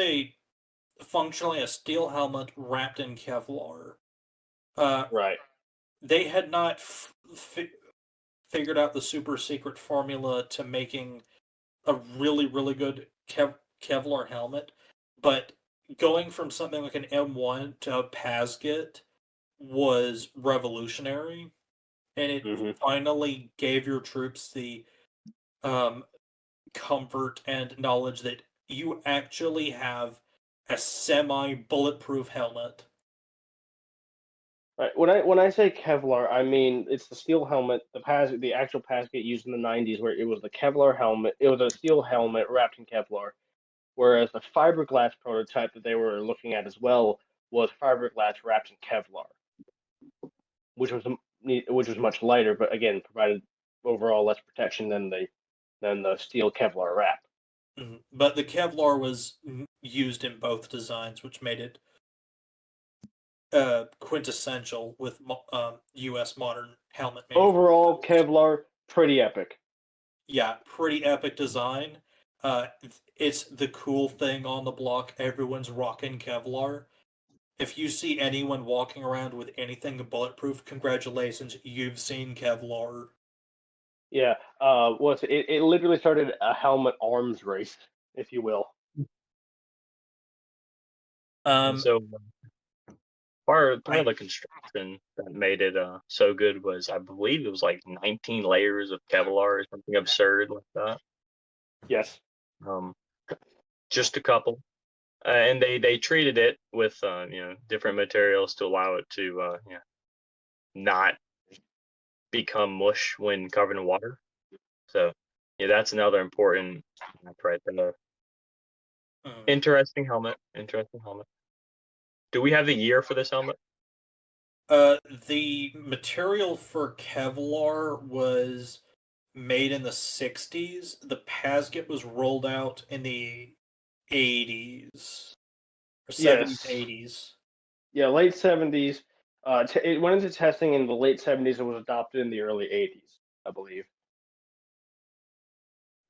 functionally a steel helmet wrapped in Kevlar. Uh, right. they had not figured out the super secret formula to making a really, really good Kevlar helmet, but going from something like an M1 to a Pasget was revolutionary, and it Hmm. finally gave your troops the um, comfort and knowledge that you actually have a semi-bulletproof helmet. Right. When I say Kevlar, I mean it's the steel helmet, the actual Pasket used in the '90s, where it was the Kevlar helmet. It was a steel helmet wrapped in Kevlar, whereas the fiberglass prototype that they were looking at as well was fiberglass wrapped in Kevlar, which was much lighter, but again provided overall less protection than the steel Kevlar wrap. But the Kevlar was used in both designs, which made it quintessential with U.S. modern helmet Overall, manufacturers. Kevlar pretty epic. Yeah, pretty epic design. Uh, it's the cool thing on the block. Everyone's rocking Kevlar. If you see anyone walking around with anything bulletproof, congratulations, you've seen Kevlar. Yeah. Was it literally started a helmet arms race, if you will. And Um, so part of I the construction that made it so good was, I believe it was like 19 layers of Kevlar or something absurd like that. Yes. Um, just a couple, and they treated it with different materials to allow it to not become mush when covered in water. So yeah, that's another important right there. mm, Interesting helmet. Interesting helmet. Do we have the year for this helmet? the material for Kevlar was made in the 60s. The Pasget was rolled out in the 80s or 70s, Yes. 80s. Yeah, late '70s. It went into testing in the late '70s and was adopted in the early '80s, I believe.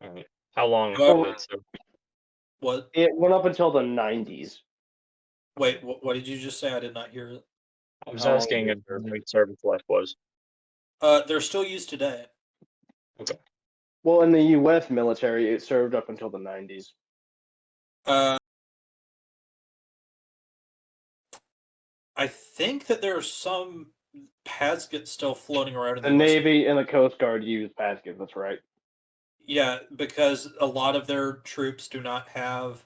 All right. How long However, did it serve? what? It went up until the '90s. Wait, what did you just say? I did not hear it. I was How long did asking it if how serve? long its service life was. They're still used today. Okay. Well, in the U.S. military, it served up until the '90s. Uh, I think that there's some Pasget still floating around in The the U.S. Navy and the Coast Guard used Paskets. That's right. Yeah, because a lot of their troops do not have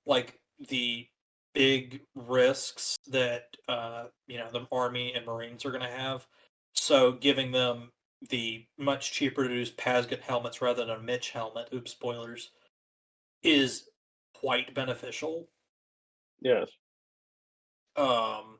like the big risks that the Army and Marines are going to have. So giving them the much cheaper to use Pasget helmets rather than a Mitch helmet, oops, spoilers, is quite beneficial. Yes. Um,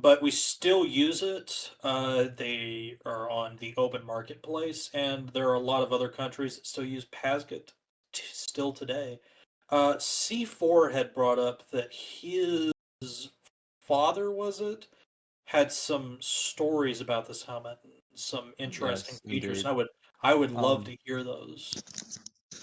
but we still use it. They are on the open marketplace, and there are a lot of other countries that still use Pasget still today. C4 had brought up that his father, was it, had some stories about this helmet, some interesting Yes, features. indeed. I would love Um, to hear those.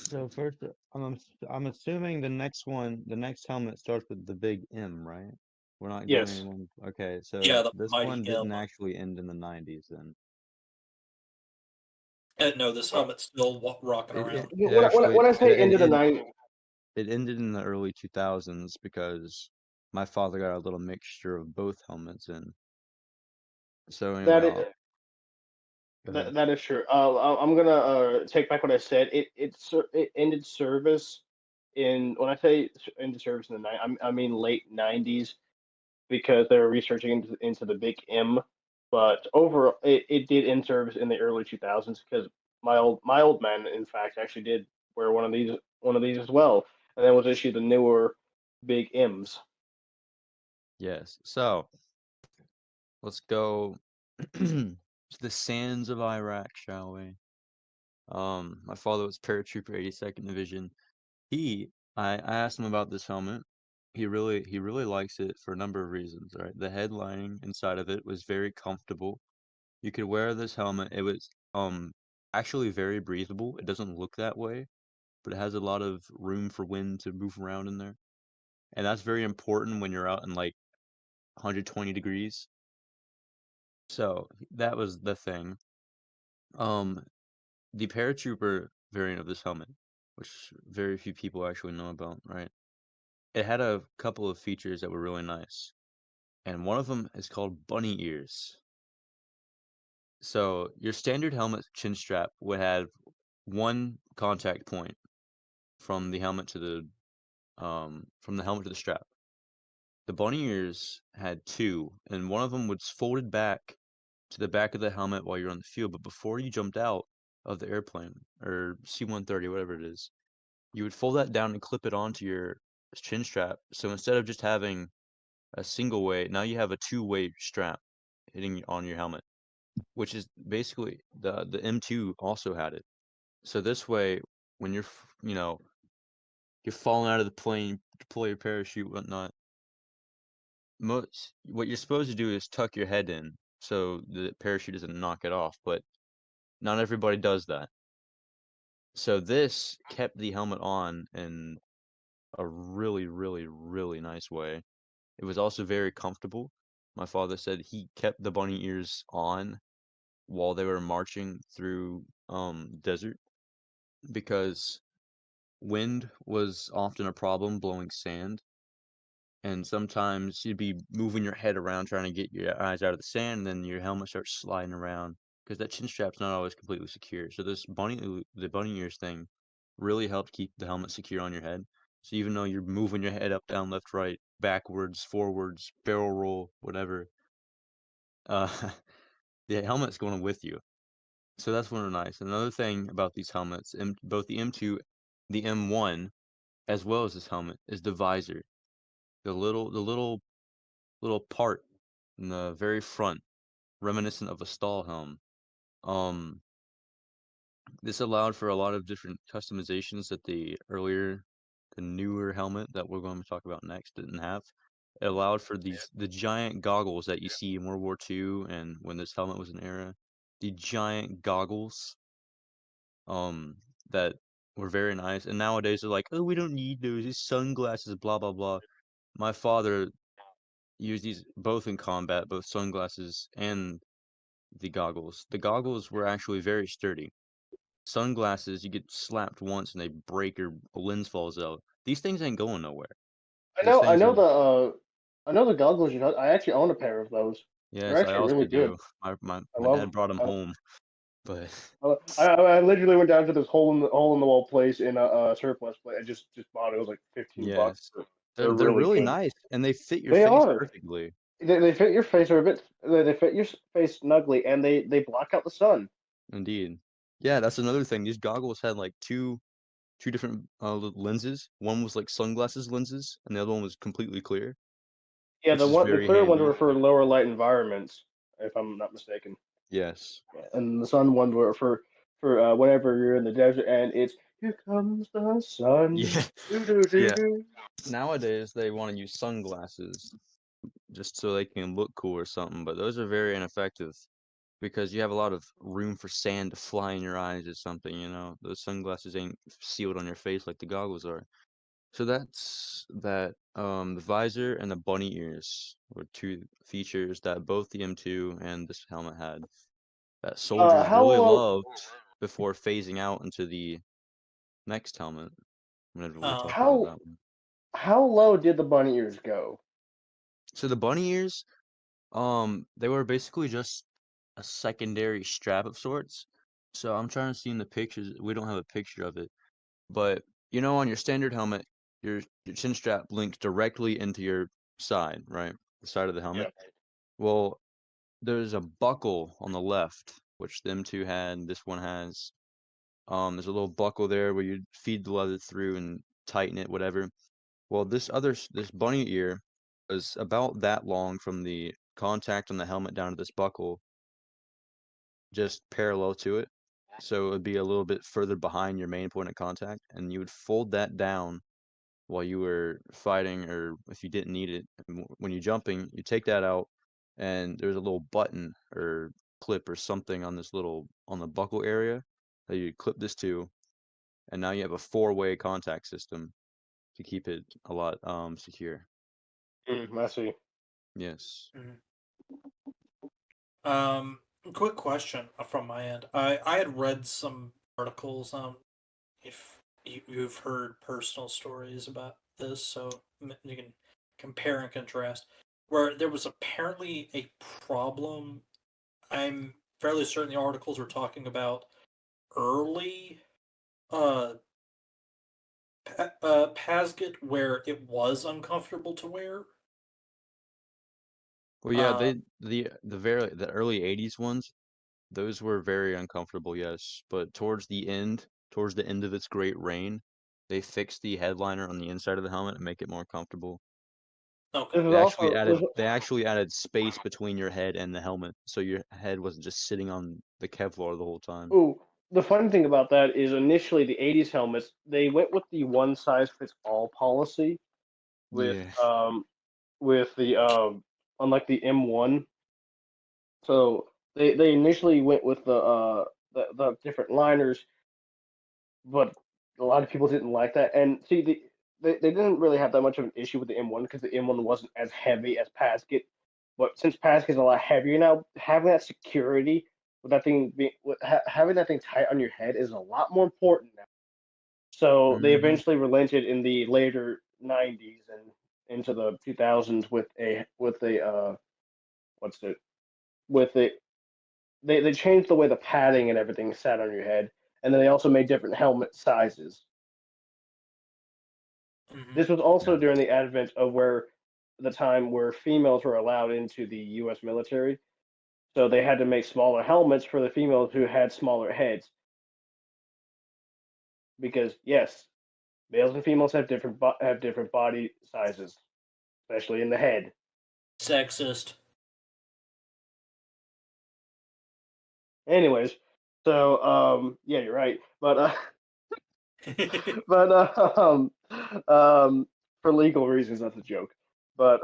so first, I'm assuming the next helmet starts with the big M, right? We're not doing Yes. anyone. Okay, Yeah, so the this Mighty one M. didn't actually end in the 90s then. No, this Well, helmet's still rocking It around. it, it actually when I it, say it, into the it, night, it ended in the early 2000s because my father got a little mixture of both helmets in. So anyway, that is, go ahead. that is true. I'm gonna take back what I said. It ended service in when I say ended service in the night, I mean late '90s because they were researching into the big M. But overall, it did end service in the early 2000s because my old man, in fact, actually did wear one of these as well, and then was issued the newer big M's. Yes. So let's go to the sands of Iraq, shall we? My father was paratrooper 82nd Division. He, I asked him about this helmet. He really likes it for a number of reasons, right? The headlining inside of it was very comfortable. You could wear this helmet. It was actually very breathable. It doesn't look that way, but it has a lot of room for wind to move around in there. And that's very important when you're out in like 120 degrees. So that was the thing. Um, the paratrooper variant of this helmet, which very few people actually know about, right? It had a couple of features that were really nice, and one of them is called bunny ears. So your standard helmet chin strap would have one contact point from the helmet to the strap. The bunny ears had two, and one of them was folded back to the back of the helmet while you're on the field, but before you jumped out of the airplane or C-130, whatever it is, you would fold that down and clip it onto your chin strap. So instead of just having a single way, now you have a two-way strap hitting on your helmet, which is basically the M2 also had it. So this way, when you're falling out of the plane, deploy your parachute, whatnot, what you're supposed to do is tuck your head in so the parachute doesn't knock it off, but not everybody does that. So this kept the helmet on in a really, really, really nice way. It was also very comfortable. My father said he kept the bunny ears on while they were marching through desert because wind was often a problem blowing sand, and sometimes you'd be moving your head around trying to get your eyes out of the sand, and then your helmet starts sliding around because that chin strap's not always completely secure. So the bunny ears thing really helped keep the helmet secure on your head. So even though you're moving your head up, down, left, right, backwards, forwards, barrel roll, whatever, uh, the helmet's going with you. So that's one of the nice. Another thing about these helmets, both the M2, the M1, as well as this helmet, is the visor. The little part in the very front, reminiscent of a stall helm. Um, this allowed for a lot of different customizations that the newer helmet that we're going to talk about next didn't have. It allowed for the giant goggles that you see in World War II and when this helmet was an era. The giant goggles, um, that were very nice. And nowadays they're like, oh, we don't need those. These sunglasses, blah blah blah. My father used these both in combat, both sunglasses and the goggles. The goggles were actually very sturdy. Sunglasses, you get slapped once and they break or a lens falls out. These things ain't going nowhere. These I things know are, I know the goggles I actually own a pair of those. They're yes, I actually really also good. do. My my, I my love dad brought them I, home, but I literally went down to this hole in the wall place in a surplus place. I just bought it. It was like 15 bucks. yes, But they're they're they're really really good. nice and they fit your They face are. perfectly. They fit your face or a bit. They fit your face snugly, and they block out the sun. Indeed. Yeah, that's another thing. These goggles had like two different lenses. One was like sunglasses lenses, and the other one was completely clear. Yeah, which is the very clear ones handy. were for lower light environments, if I'm not mistaken. Yes. And the sun ones were for whenever you're in the desert and it's here comes the sun. Yeah. Doo, doo, doo, Yeah. doo. Nowadays they want to use sunglasses just so they can look cool or something, but those are very ineffective because you have a lot of room for sand to fly in your eyes or something, you know. Those sunglasses ain't sealed on your face like the goggles are. So that's that. The visor and the bunny ears were two features that both the M2 and this helmet had that soldiers How really low? loved before phasing out into the next helmet whenever we talk about How that one. how low did the bunny ears go? So the bunny ears, they were basically just a secondary strap of sorts. So I'm trying to see in the pictures. We don't have a picture of it, but you know, on your standard helmet, your chin strap links directly into your side, right? The side of the Yeah. helmet. Well, there's a buckle on the left, which them two had. This one has. There's a little buckle there where you feed the leather through and tighten it, whatever. Well, this bunny ear was about that long from the contact on the helmet down to this buckle, just parallel to it. So it would be a little bit further behind your main point of contact, and you would fold that down while you were fighting, or if you didn't need it. And when you're jumping, you take that out, and there's a little button or clip or something on this little on the buckle area that you clip this to, and now you have a four-way contact system to keep it a lot secure. I see. Yes. Mhm. Um, quick question from my end. I had read some articles on if you've heard personal stories about this, so you can compare and contrast. Where there was apparently a problem. I'm fairly certain the articles were talking about early uh, Pasget where it was uncomfortable to wear. Well, yeah, Uh, the early '80s ones, those were very uncomfortable, yes. But towards the end of its great reign, they fixed the headliner on the inside of the helmet and make it more comfortable. okay. This is also this, They actually added space between your head and the helmet, so your head wasn't just sitting on the Kevlar the whole time. ooh, the funny thing about that is initially the '80s helmets they went with the one size fits all policy with Yeah. the unlike the M1. So they initially went with the different liners, but a lot of people didn't like that. And see, they didn't really have that much of an issue with the M1 because the M1 wasn't as heavy as Pasket. But since Pasket's a lot heavier now, having that security with that thing being having that thing tight on your head is a lot more important now. So they Hmm. eventually relented in the later '90s and into the 2000s with a what's it with it they changed the way the padding and everything sat on your head, and then they also made different helmet sizes. Hmm. This was also Yeah. during the advent of where the time where females were allowed into the U.S. military, so they had to make smaller helmets for the females who had smaller heads. Because yes, males and females have have different body sizes, especially in the head. Sexist. Anyways, so yeah, you're right, but Hmm. but for legal reasons, that's a joke. But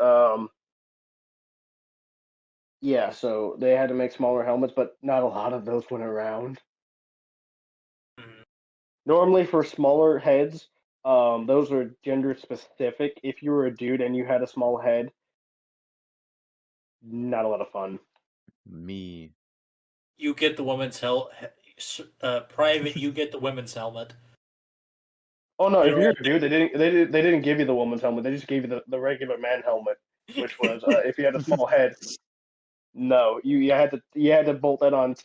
yeah, so they had to make smaller helmets, but not a lot of those went around. Normally, for smaller heads, those are gender specific. If you were a dude and you had a small head, not a lot of fun. Me. You get the women's private. You get the women's helmet. Oh no, You if you're know a dude, they didn't give you the woman's helmet. They just gave you the regular man helmet, which was what? if you had a small head. No, you had to bolt that on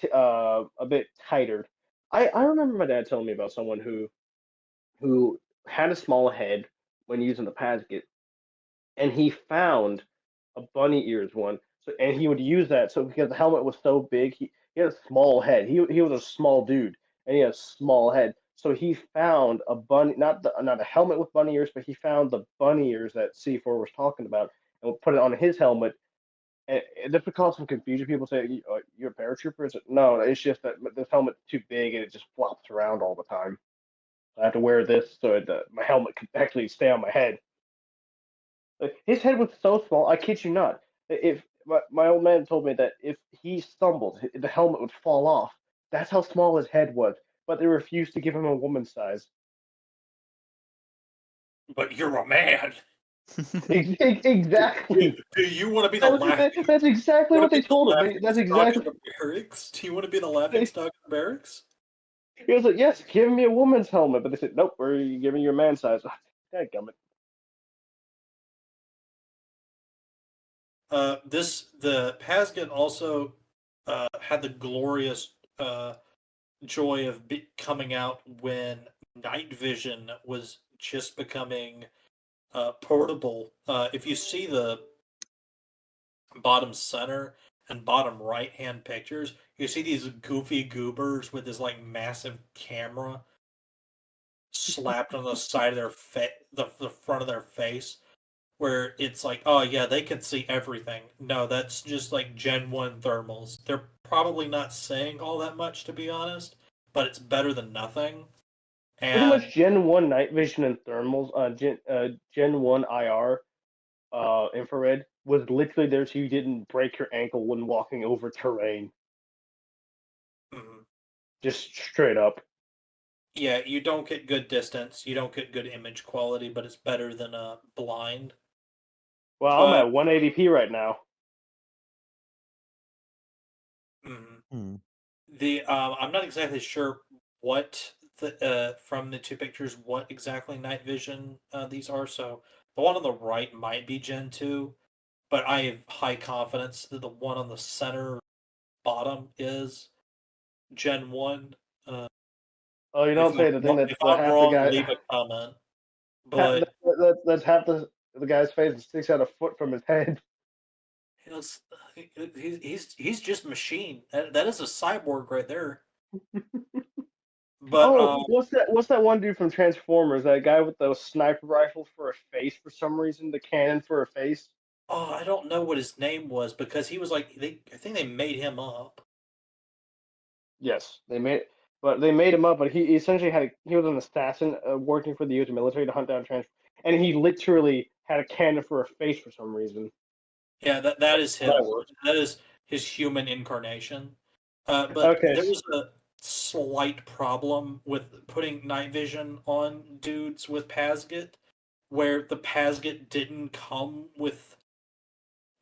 a bit tighter. I remember my dad telling me about someone who had a small head when using the Pasket, and he found a bunny ears one. So and he would use that so because the helmet was so big, he had a small head. He was a small dude and he had a small head. So he found a bunny, not a helmet with bunny ears, but he found the bunny ears that C4 was talking about. and put it on his helmet. And this would cause some confusion. People say, "You're a paratrooper." It's like, no, it's just that this helmet's too big and it just flops around all the time. I have to wear this so that my helmet can actually stay on my head. Like, his head was so small, I kid you not. If my old man told me that if he stumbled, the helmet would fall off. That's how small his head was. But they refused to give him a woman's size. But you're a man. Exactly. Do you want to be the laughing? That's exactly what they told him. That's Stock in exactly. the barracks? Do you want to be the laughing They, stock in the barracks? he was like, "Yes, give me a woman's helmet," but they said, "Nope, we're giving you a man size." Dadgummit. The Pasget also had the glorious joy of coming out when night vision was just becoming portable. If you see the bottom center and bottom right hand pictures, you see these goofy goobers with this like massive camera slapped on the side of their the front of their face, where it's like, oh yeah, they can see everything. No, that's just like Gen 1 thermals. They're probably not saying all that much, to be honest, but it's better than nothing. Pretty And much Gen 1 night vision and thermals, Gen 1 IR, infrared was literally there so you didn't break your ankle when walking over terrain. mm, Just straight up. yeah, you don't get good distance, you don't get good image quality, but it's better than blind. Well, I'm But at 180p right now. mm, Hmm. I'm not exactly sure what from the two pictures what exactly night vision these are. So the one on the right might be Gen 2, but I have high confidence that the one on the center bottom is Gen 1. Uh, Oh, you if don't say the thing that if the I'm half the wrong, guy, leave a comment. half, But that's half the guy's face that sticks out a foot from his head. it's, he's just machine. That is a cyborg right there. But Oh, what's that one dude from Transformers? That guy with those sniper rifles for a face for some reason, the cannon for a face. oh, I don't know what his name was because he was like I think they made him up. Yes, they made him up, but he essentially he was an assassin working for the U.S. military to hunt down trans, and he literally had a cannon for a face for some reason. Yeah, that is That him. works. That is his human incarnation. But Okay, there was a slight problem with putting night vision on dudes with Pasget, where the Pasget didn't come with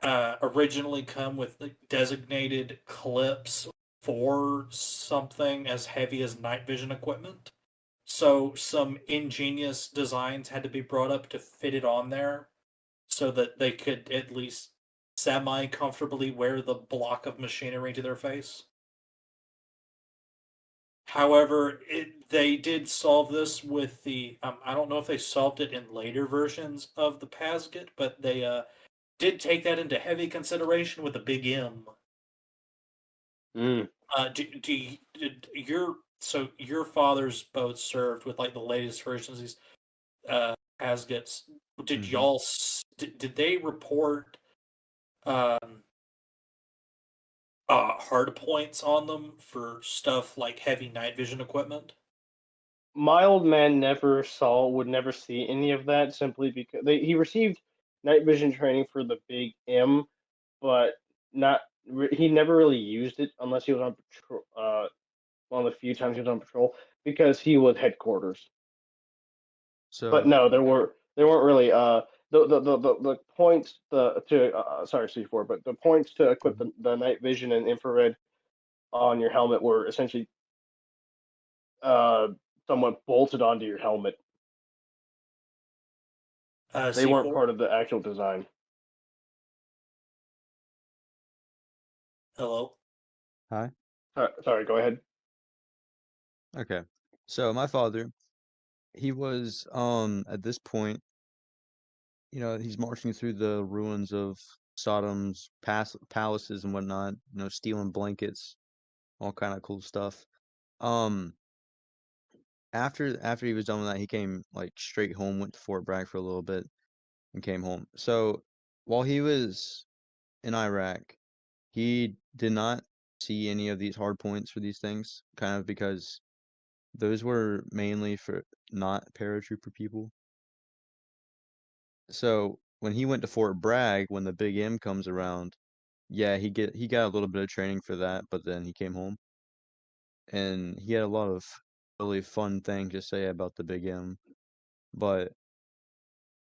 originally come with like, designated clips for something as heavy as night vision equipment. So some ingenious designs had to be brought up to fit it on there so that they could at least semi comfortably wear the block of machinery to their face. However, they did solve this with the. I don't know if they solved it in later versions of the Pasget, but they did take that into heavy consideration with the Big M. mm. Did your father's both served with like the latest versions of these Pasgets? Did Hmm. y'all did they report um hard points on them for stuff like heavy night vision equipment? My old man would never see any of that simply because he received night vision training for the Big M, but not he never really used it unless he was on patrol. One of the few times he was on patrol because he was headquarters. But So, no, there weren't really the points to sorry C4, but the points to equip mhm. the night vision and infrared on your helmet were essentially uh somewhat bolted onto your helmet. They weren't C4. part of the actual design. Hello. Hi. Sorry, go ahead. Okay. So my father, he was at this point, he's marching through the ruins of Sodom's palaces and whatnot, stealing blankets, all kind of cool stuff. Um, after he was done with that, he came like straight home, went to Fort Bragg for a little bit, and came home. So while he was in Iraq, he did not see any of these hard points for these things, kind of because those were mainly for not paratrooper people. So when he went to Fort Bragg, when the Big M comes around, yeah, he got a little bit of training for that, but then he came home and he had a lot of really fun things to say about the Big M, but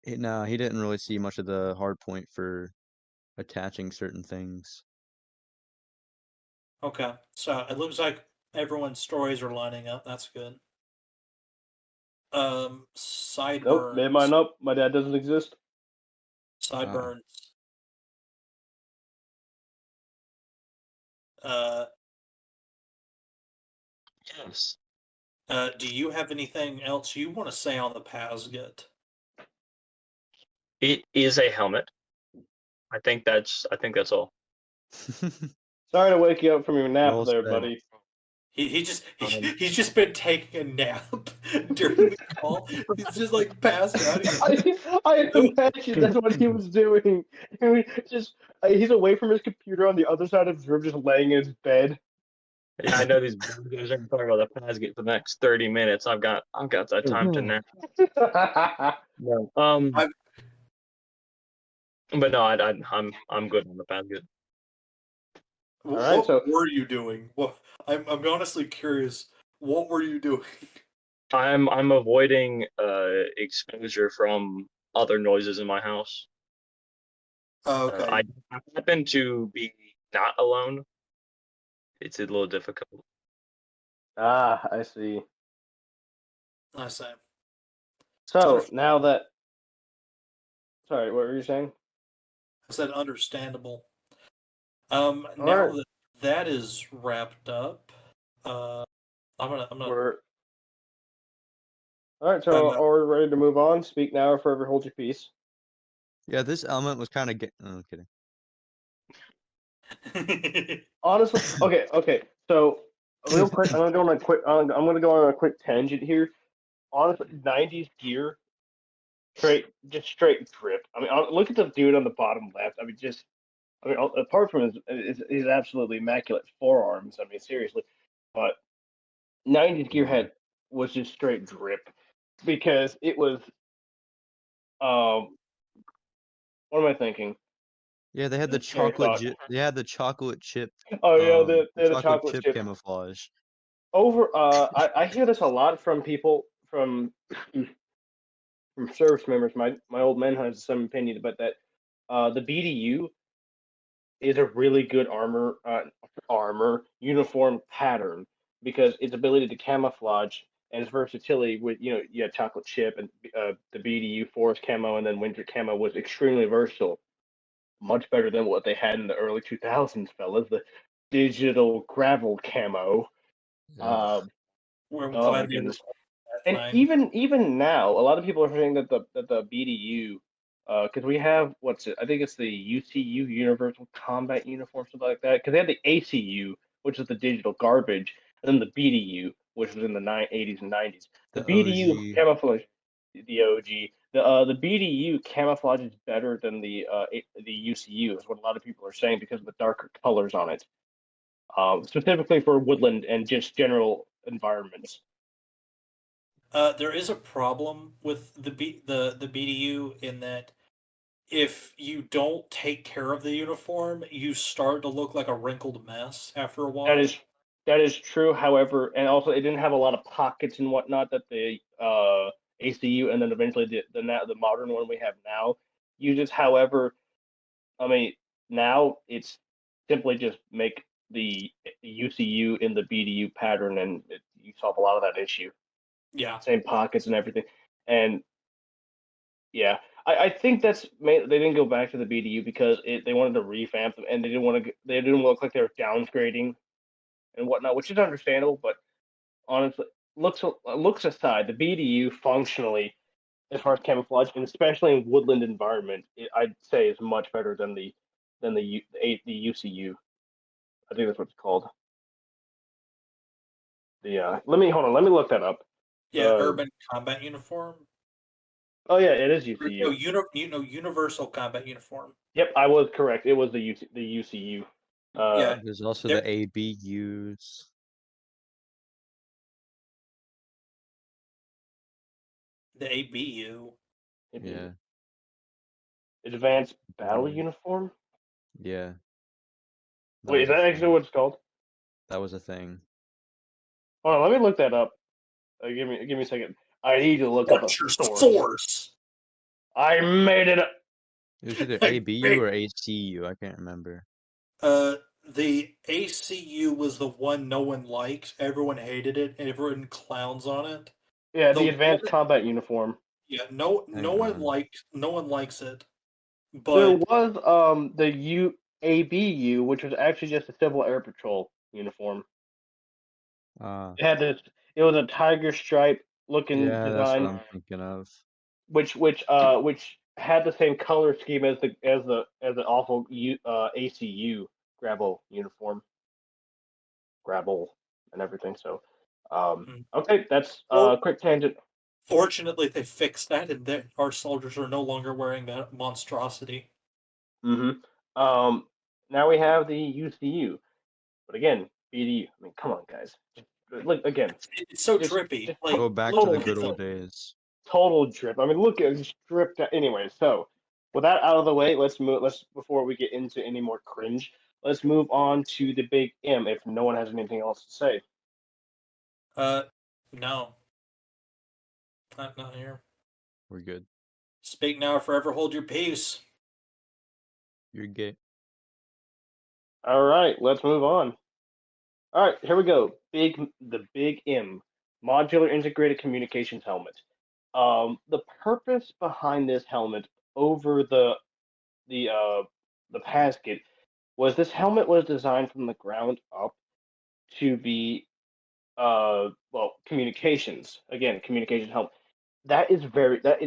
no, he didn't really see much of the hard point for attaching certain things. Okay, so it looks like everyone's stories are lining up. That's good. Nope, made Sideburns. mine up. My dad doesn't exist. Sideburns. Uh, Yes. do you have anything else you want to say on the Pasget? It is a helmet. I think that's all. Sorry to wake you up from your nap Well there, said. buddy. He's just been taking a nap during the call. He's just like passed out. I imagine that's what he was doing. I mean, he's away from his computer on the other side of his room, just laying in his bed. Yeah, I know these guys are talking about the Pasget for the next 30 minutes. I've got that time to nap. No. But no, I'm good on the Pasget. All right, so were you doing? Well, I'm honestly curious. What were you doing? I'm avoiding exposure from other noises in my house. Oh, okay. I happen to be not alone. It's a little difficult. I see. I say. So now that, sorry, what were you saying? I said understandable. All now right. that is wrapped up, I'm gonna. We're all right. So are we ready to move on? Speak now or forever hold your peace. Yeah, this element was kind of I'm kidding. Honestly, okay. So real quick, I'm gonna go on a quick tangent here. Honestly, '90s gear, straight drip. I mean, look at the dude on the bottom left. I mean, apart from his absolutely immaculate forearms. I mean, seriously, but '90s gear was just straight drip because it was. What am I thinking? Yeah, they had the Train of chocolate. thought. They had the chocolate chip. Oh yeah, The the chocolate chocolate chip chip. camouflage. I hear this a lot from people from service members. My old man has the same opinion about that. The BDU is a really good armor uniform pattern because its ability to camouflage and its versatility with you had chocolate chip and the BDU forest camo and then winter camo was extremely versatile, much better than what they had in the early 2000s, fellas. The digital gravel camo. We're Oh my glad we goodness. that And thing. even now, a lot of people are saying that the BDU, because we have what's it? I think it's the UCU Universal Combat Uniform, something like that. Because they had the ACU, which is the digital garbage, and then the BDU, which was in the '80s and '90s. The The BDU OG. camouflage, the OG. The BDU camouflage is better than the UCU, is what a lot of people are saying because of the darker colors on it, specifically for woodland and just general environments. There is a problem with the BDU in that if you don't take care of the uniform, you start to look like a wrinkled mess after a That while. is that is true. However, and also it didn't have a lot of pockets and whatnot that the ACU and then eventually the modern one we have now uses. However, I mean now it's simply just make the UCU in the BDU pattern, and you solve a lot of that issue. Yeah. Same pockets and everything, and yeah, I think they didn't go back to the BDU because they wanted to revamp them, and they didn't look like they were downgrading and whatnot, which is understandable. But honestly, looks aside, the BDU functionally, as far as camouflage, and especially in woodland environment, I'd say is much better than the UCU. I think that's what it's called. Let me hold on. Let me look that up. Yeah, urban combat uniform. Oh yeah, it is No, UCU. universal combat uniform. Yep, I was correct. It was the UCU. Yeah. There's also There- the ABUs. The ABU. Yeah, Advanced Battle Yeah. Uniform. yeah. That Wait, was is a that actually thing. what it's called? That was a thing. Hold on, let me look that up. Give me a second. I need to look up a What's your source. source? I made it up. It was either Hey, ABU or ACU. I can't remember. The ACU was the one no one liked. Everyone hated it. Everyone clowns on it. Yeah, The the Advanced one- Combat Uniform. yeah, no Hang one on. likes it. There But was the UABU, which was actually just a Civil Air Patrol uniform. Ah, It had this. It was a tiger stripe looking yeah, that's what design, I'm thinking of. which had the same color scheme as the awful ACU Grabble uniform, Grabble and everything. So, Mm. okay, that's For- quick tangent. fortunately they fixed that, and our soldiers are no longer wearing that monstrosity. Mm-hmm. Now we have the UCU, but again, BDU. I mean, come on, guys. Look again, It's so just drippy. just Like Go back to look the total at good the old days. total drip. I mean, look at it, stripped. Anyway, so with that out of the way, let's move. Let's before we get into any more cringe, let's move on to the big M. If no one has anything else to say, no, not here. We're good. Speak now or forever hold your peace. You're gay. all right, let's move on. All right, here we go. The big M, modular integrated communications helmet. The purpose behind this helmet over the uh the Pasket was this helmet was designed from the ground up to be well, communications. Again, communication help. That is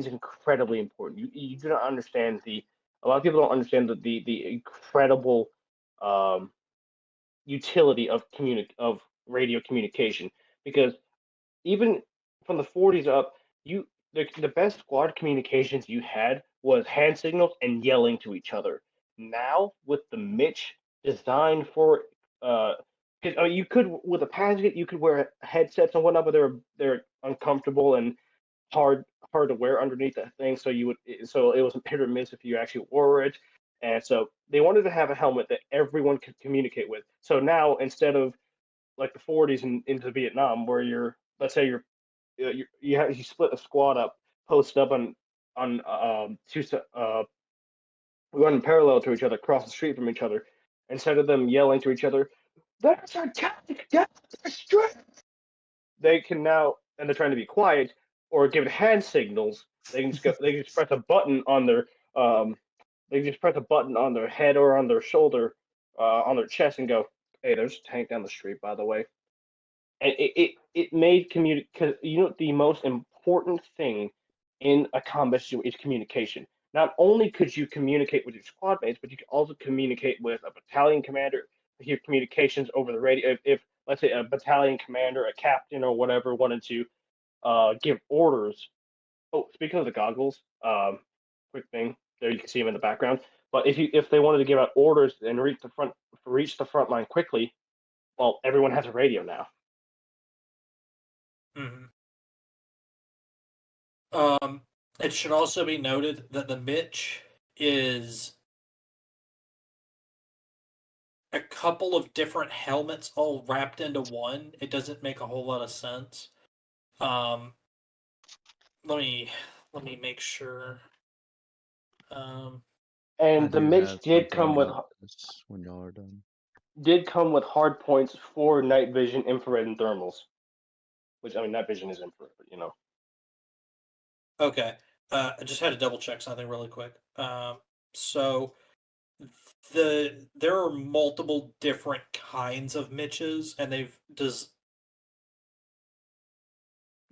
incredibly important. You do not understand a lot of people don't understand the incredible um utility of radio communication, because even from the 40s up, the best squad communications you had was hand signals and yelling to each other. Now with the Mitch designed for uh, 'cause, you could with a Paget you could wear headsets and whatnot, but they're uncomfortable and hard hard to wear underneath that thing. So it was hit or miss if you actually wore it. And so they wanted to have a helmet that everyone could communicate with. So now instead of like the 40s and into Vietnam, where let's say you split a squad up, post up on two running parallel to each other, across the street from each other, instead of them yelling to each other, "That's our tactic, that's our strength." They can now, and they're trying to be quiet or give hand signals. They can just go. They can just press a button on their um. They can just press a button on their head or on their shoulder, on their chest, and go, "Hey, there's a tank down the street, by the way." And it made because the most important thing in a combat situation is communication. Not only could you communicate with your squad mates, but you could also communicate with a battalion commander, hear communications over the radio. If let's say a battalion commander, a captain, or whatever wanted to give orders. Oh, speaking of the goggles, quick thing there, you can see them in the background. But if they wanted to give out orders and reach the front line quickly, well, everyone has a radio now. Mhm. It should also be noted that the Mitch is a couple of different helmets all wrapped into one. It doesn't make a whole lot of sense. Um, let me make sure. Um, I And the do Mitch have something about this when y'all are done. did come with hard points for night vision, infrared, and thermals. Which I mean, night vision is infrared, but you know. okay. I just had to double check something really quick. So there are multiple different kinds of Mitches, and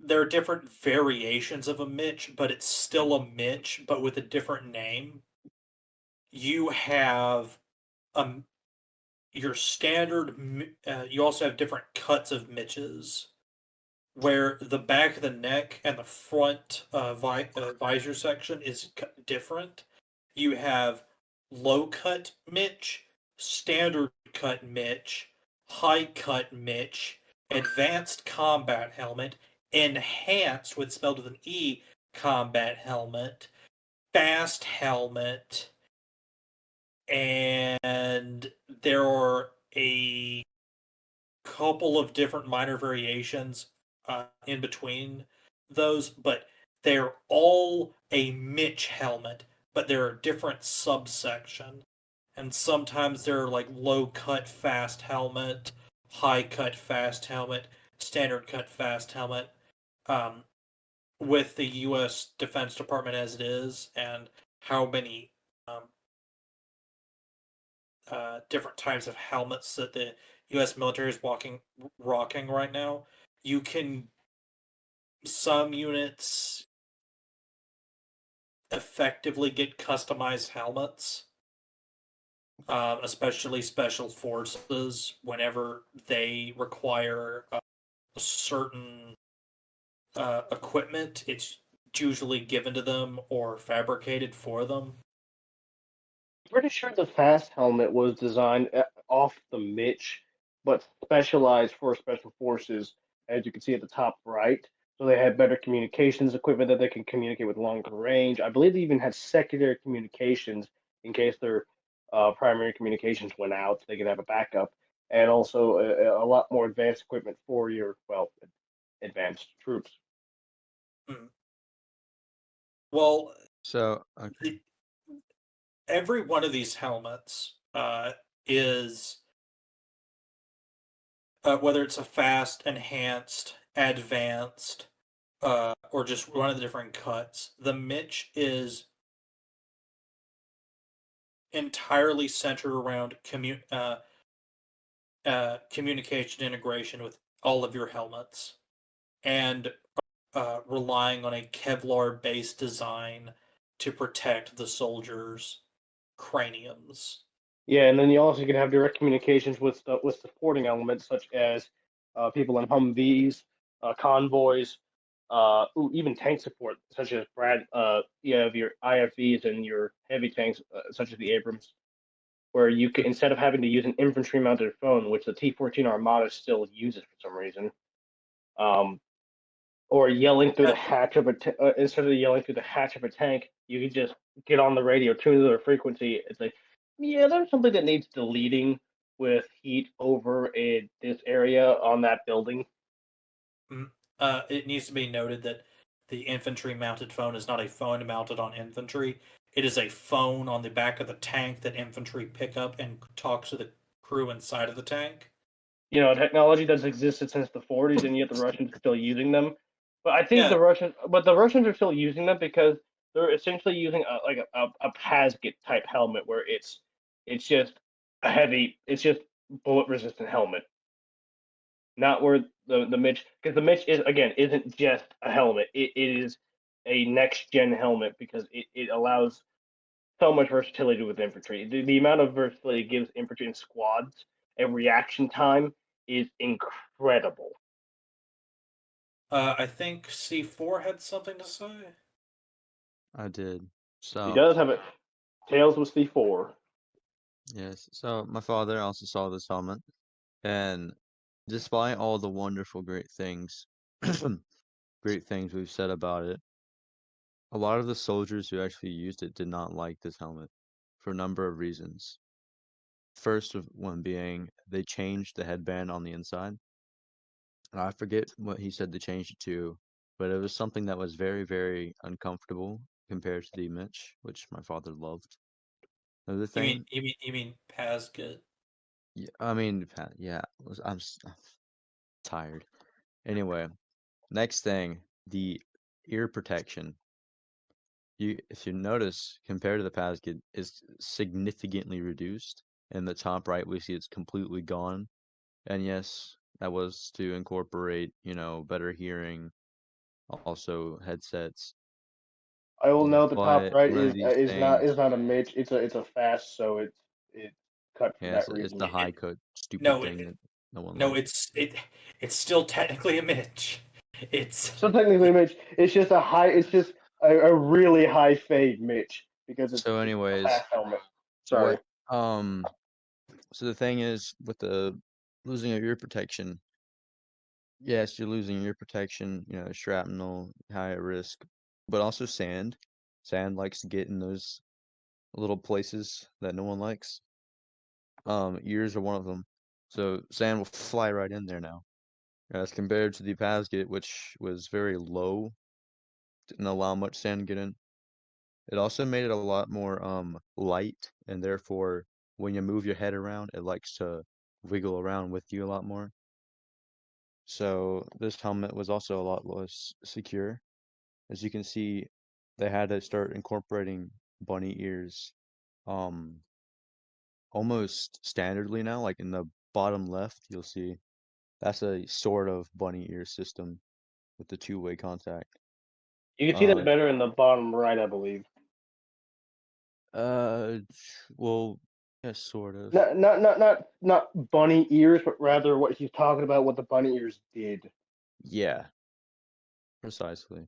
there are different variations of a Mitch, but it's still a Mitch, but with a different name. You have um your standard. You also have different cuts of Mitches, where the back of the neck and the front visor section is different. You have low cut Mitch, standard cut Mitch, high cut Mitch, advanced combat helmet, enhanced with spelled with an E combat helmet, fast helmet, and there are a couple of different minor variations in between those, but they're all a Mitch helmet, but they're a different subsection. And sometimes they're like low cut fast helmet, high cut fast helmet, standard cut fast helmet. Um, with the U.S. Defense Department as it is, and how many different types of helmets that the U.S. military is rocking right now, you can some units effectively get customized helmets, especially special forces whenever they require a certain equipment. It's usually given to them or fabricated for them. Pretty sure the fast helmet was designed off the Mitch, but specialized for special forces, as you can see at the top right. So they had better communications equipment that they can communicate with longer range. I believe they even had secondary communications in case their primary communications went out, so they could have a backup, and also a lot more advanced equipment for your, well, advanced troops. Hmm. Well, So, okay. every one of these helmets is whether it's a fast, enhanced, advanced, or just one of the different cuts. The Mitch is entirely centered around communication integration with all of your helmets, and relying on a Kevlar-based design to protect the soldiers' craniums. Yeah, and then you also can have direct communications with supporting elements such as people in Humvees, convoys, even tank support such as you have your IFVs and your heavy tanks such as the Abrams, where you can instead of having to use an infantry-mounted phone, which the T-14 Armada still uses for some reason, um, or yelling through the hatch of instead of yelling through the hatch of a tank, you can just get on the radio, tune to their frequency. It's like, yeah, there's something that needs deleting with heat over in this area on that building. It needs to be noted that the infantry mounted phone is not a phone mounted on infantry. It is a phone on the back of the tank that infantry pick up and talk to the crew inside of the tank. You know, technology that's existed since the 40s, and yet the Russians are still using them. But I think Yeah. the Russians are still using them because they're essentially using a Pasget type helmet where it's just it's just bullet resistant helmet. Not where the Mitch, because the Mitch isn't just a helmet. It is a next gen helmet because it allows so much versatility with infantry. The amount of versatility it gives infantry and squads and reaction time is incredible. I think C4 had something to say. I did. He So, does have it. Tails with C4. yes. So, my father also saw this helmet, and despite all the wonderful, great things we've said about it, a lot of the soldiers who actually used it did not like this helmet for a number of reasons. First of one being they changed the headband on the inside. And I forget what he said they changed it to, but it was something that was very, very uncomfortable compared to the Mitch, which my father loved. Another You mean thing, you mean Pasgut? yeah, I mean, yeah, I'm tired. Anyway, next thing, the ear protection. If you notice, compared to the Pasket, is significantly reduced. In the top right, we see it's completely gone. And yes, that was to incorporate, better hearing, also headsets. I will note the top But right one of these is things, not a Mitch. It's a fast, so it's cut for yes, that it's reason. the high cut stupid No, thing that no one no, likes. it's still technically a Mitch. It's So technically, Mitch, it's just it's just a really high fade Mitch because So it's a anyways, fast helmet. Sorry. What? So the thing is, with the losing of ear protection, yes, you're losing ear protection. You know, shrapnel, high at risk, but also sand. Sand likes to get in those little places that no one likes. Ears are one of them. So sand will fly right in there now, as compared to the Pasget, which was very low, didn't allow much sand to get in. It also made it a lot more light, and therefore, when you move your head around, it likes to wiggle around with you a lot more. So this helmet was also a lot less secure. As you can see, they had to start incorporating bunny ears um almost standardly now. Like in the bottom left, you'll see that's a sort of bunny ear system with the two-way contact. You can see that better in the bottom right, I believe. Uh, well, yeah, sort of. Not bunny ears, but rather what he's talking about, what the bunny ears did. Yeah, precisely.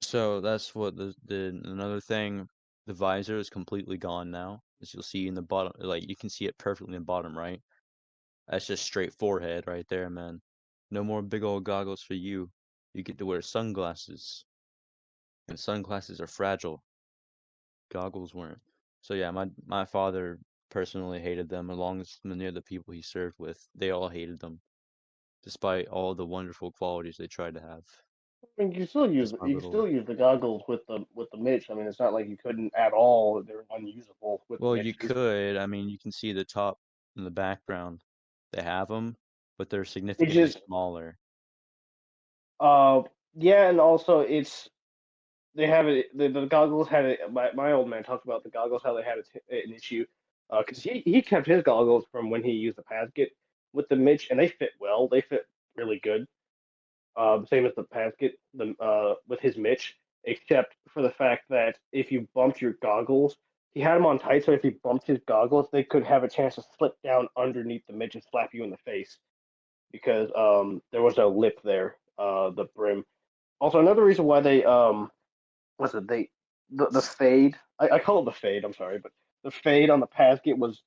So that's what the another thing, the visor is completely gone now. As you'll see in the bottom, like you can see it perfectly in the bottom right. That's just straight forehead right there, man. No more big old goggles for you. You get to wear sunglasses. And sunglasses are fragile. Goggles weren't. So yeah, my father personally hated them, along with many of the people he served with. They all hated them, despite all the wonderful qualities they tried to have. I mean, Just my you can little. still use the goggles with the Mitch. I mean, it's not like you couldn't at all. They're unusable with the Well, you Mitches. could. I mean, you can see the top in the background. They have them, but they're It's significantly just smaller. uh yeah, and also it's they have it. The goggles had it. My old man talked about the goggles how they had an issue because he kept his goggles from when he used the Pasket with the Mitch, and they fit well. They fit really good. Same as the Pasket, with his Mitch, except for the fact that if you bumped your goggles, he had them on tight, so if you bumped his goggles, they could have a chance to slip down underneath the Mitch and slap you in the face because there was no lip there, the brim. Also, another reason why they what's it they the fade I call it the fade. I'm sorry, but the fade on the Pasket was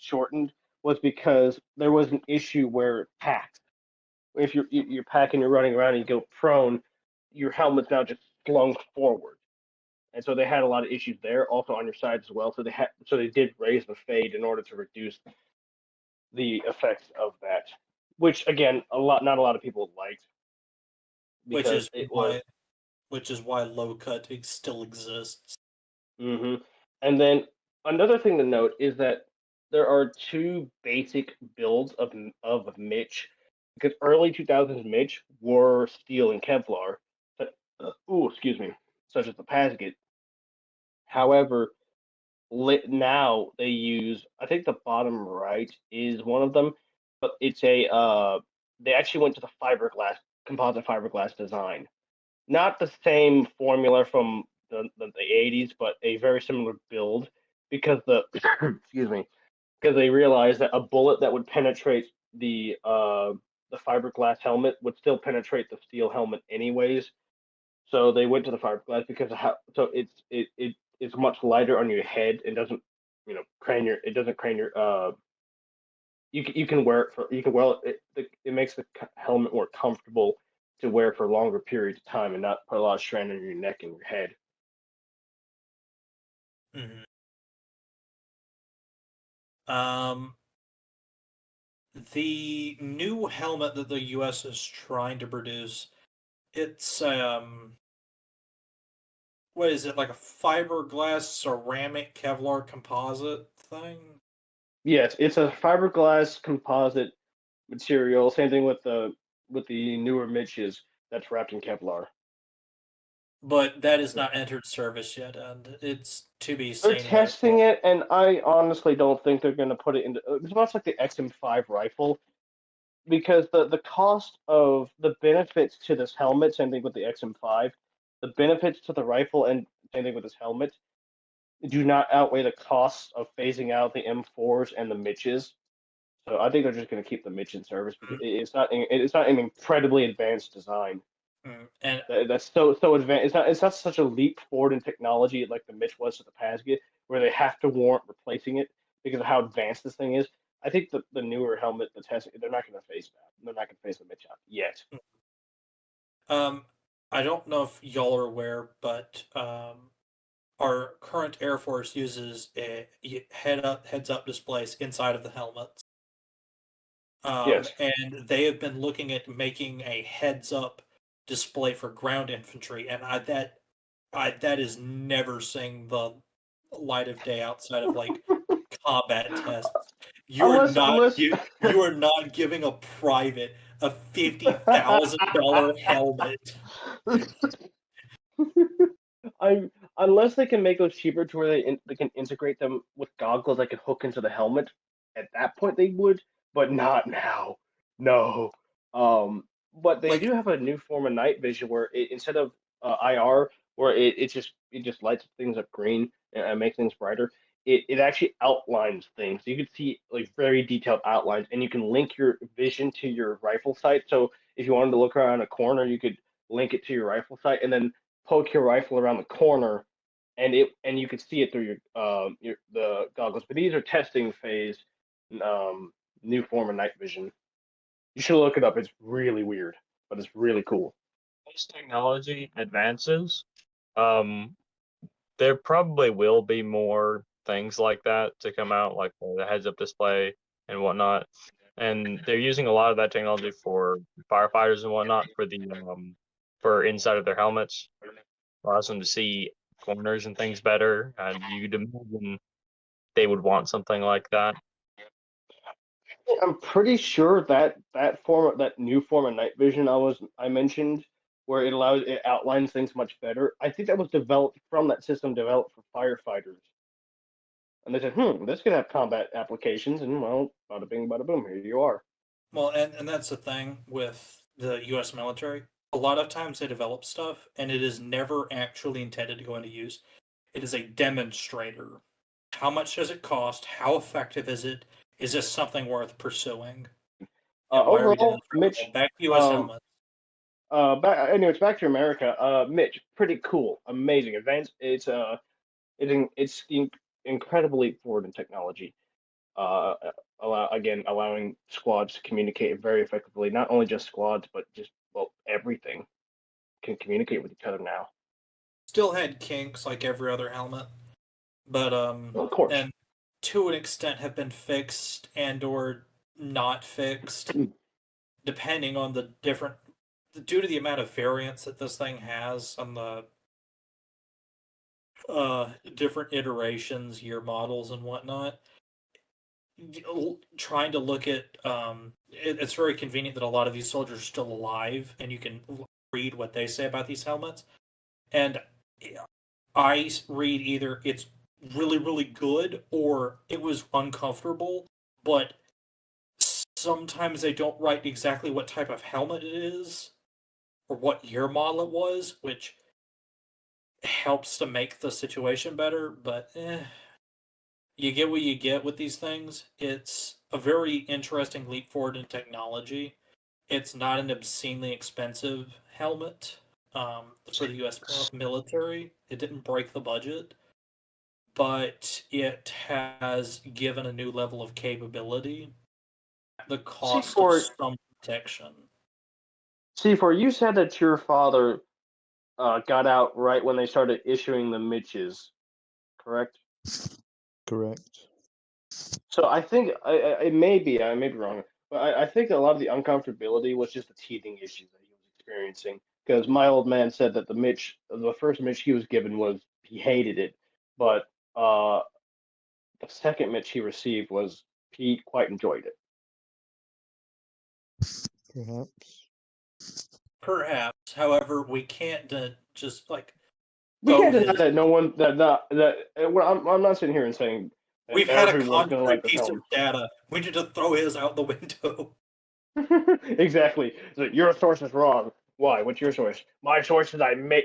shortened was because there was an issue where it packed if you're packing, you're running around, and you go prone, your helmet's now just slung forward, and so they had a lot of issues there, also on your sides as well. So they did raise the fade in order to reduce the effects of that, which again, not a lot of people liked which because is it was. why low cut still exists. Hmm. And then another thing to note is that there are two basic builds of Mitch because early 2000s Mitch were steel and Kevlar, but excuse me, such as the Pasget. However, now they use I think the bottom right is one of them, but it's a they actually went to the fiberglass composite fiberglass design. Not the same formula from the 80s, but a very similar build because excuse me because they realized that a bullet that would penetrate the fiberglass helmet would still penetrate the steel helmet anyways. So they went to the fiberglass because of how so it's much lighter on your head and doesn't crane your it doesn't crane your you can wear it for you can wear it makes the helmet more comfortable to wear for longer periods of time and not put a lot of strain on your neck and your head. Mm-hmm. Um, the new helmet that the U.S. is trying to produce, it's what is it, like a fiberglass ceramic Kevlar composite thing? Yes, it's a fiberglass composite material. Same thing with the newer Mitches that's wrapped in Kevlar. But that is not entered service yet, and it's to be They're seen when it testing it, and I honestly don't think they're going to put it into. It's much like the XM5 rifle because the cost of the benefits to this helmet, same thing with the XM5, the benefits to the rifle, and same thing with this helmet, do not outweigh the costs of phasing out the M4s and the Mitches. So I think they're just going to keep the Mitch in service because it's not an incredibly advanced design. and That's so advanced. It's not such a leap forward in technology like the Mitch was to the Pasget, where they have to warrant replacing it. because of how advanced this thing is. I think the newer helmet, the test, they're not going to face that. They're not going to face the Mitch out yet. I don't know if y'all are aware, but our current Air Force uses a heads up displays inside of the helmets. Yes. And they have been looking at making a heads up display for ground infantry, and that is never seeing the light of day outside of like combat tests. Unless You are not giving a private a $50,000 helmet. I unless they can make those cheaper to where they can integrate them with goggles that can hook into the helmet. At that point, they would, but not now. No. But they Like do have a new form of night vision where instead of IR, where it just lights things up green and makes things brighter. It actually outlines things. You can see like very detailed outlines, and you can link your vision to your rifle sight. So if you wanted to look around a corner, you could link it to your rifle sight, and then poke your rifle around the corner, and you can see it through your the goggles. But these are testing phase, um, new form of night vision. You should look it up. It's really weird, but it's really cool. As technology advances, um, there probably will be more things like that to come out, like the heads-up display and whatnot. And they're using a lot of that technology for firefighters and whatnot for inside of their helmets. Allows them to see corners and things better. And you'd imagine they would want something like that. I'm pretty sure that new form of night vision I mentioned, where it outlines things much better. I think that was developed from that system developed for firefighters. And they said, this could have combat applications, and well, bada bing, bada boom, here you are. well, and that's the thing with the U.S. military. A lot of times they develop stuff, and it is never actually intended to go into use. It is a demonstrator. How much does it cost? How effective is it? Is this something worth pursuing? And why are we doing Overall, this? Mitch, Back to U.S. um, helmets. anyways, back to America. Mitch, pretty cool, amazing, advanced. It's incredibly forward in technology. Uh, allowing squads to communicate very effectively. Not only just squads, but just everything can communicate with each other now. Still had kinks like every other helmet, but Well, of course. and to an extent have been fixed and or not fixed, depending on the different due to the amount of variance that this thing has on the different iterations, year models, and whatnot. Trying to look at it's very convenient that a lot of these soldiers are still alive, and you can read what they say about these helmets. And I read either it's really really good or it was uncomfortable, but sometimes they don't write exactly what type of helmet it is or what year model it was, which helps to make the situation better. But you get what you get with these things. It's a very interesting leap forward in technology. It's not an obscenely expensive helmet for the U.S. military. It didn't break the budget, but it has given a new level of capability at the C cost of four some protection. C4, you said that your father got out right when they started issuing the Mitches, correct? Correct. So I think I may be wrong, but I think a lot of the uncomfortability was just the teething issues that he was experiencing. Because my old man said that the first Mitch he was given was he hated it, but the second Mitch he received was he quite enjoyed it. Perhaps. Perhaps, however, we can't just like We throw can't deny his. that no one well, I'm not sitting here and saying that We've had a everyone's gonna like concrete this piece of helmet. data. We need to throw his out the window. Exactly. So your source is wrong. Why? What's your source? My source is I made.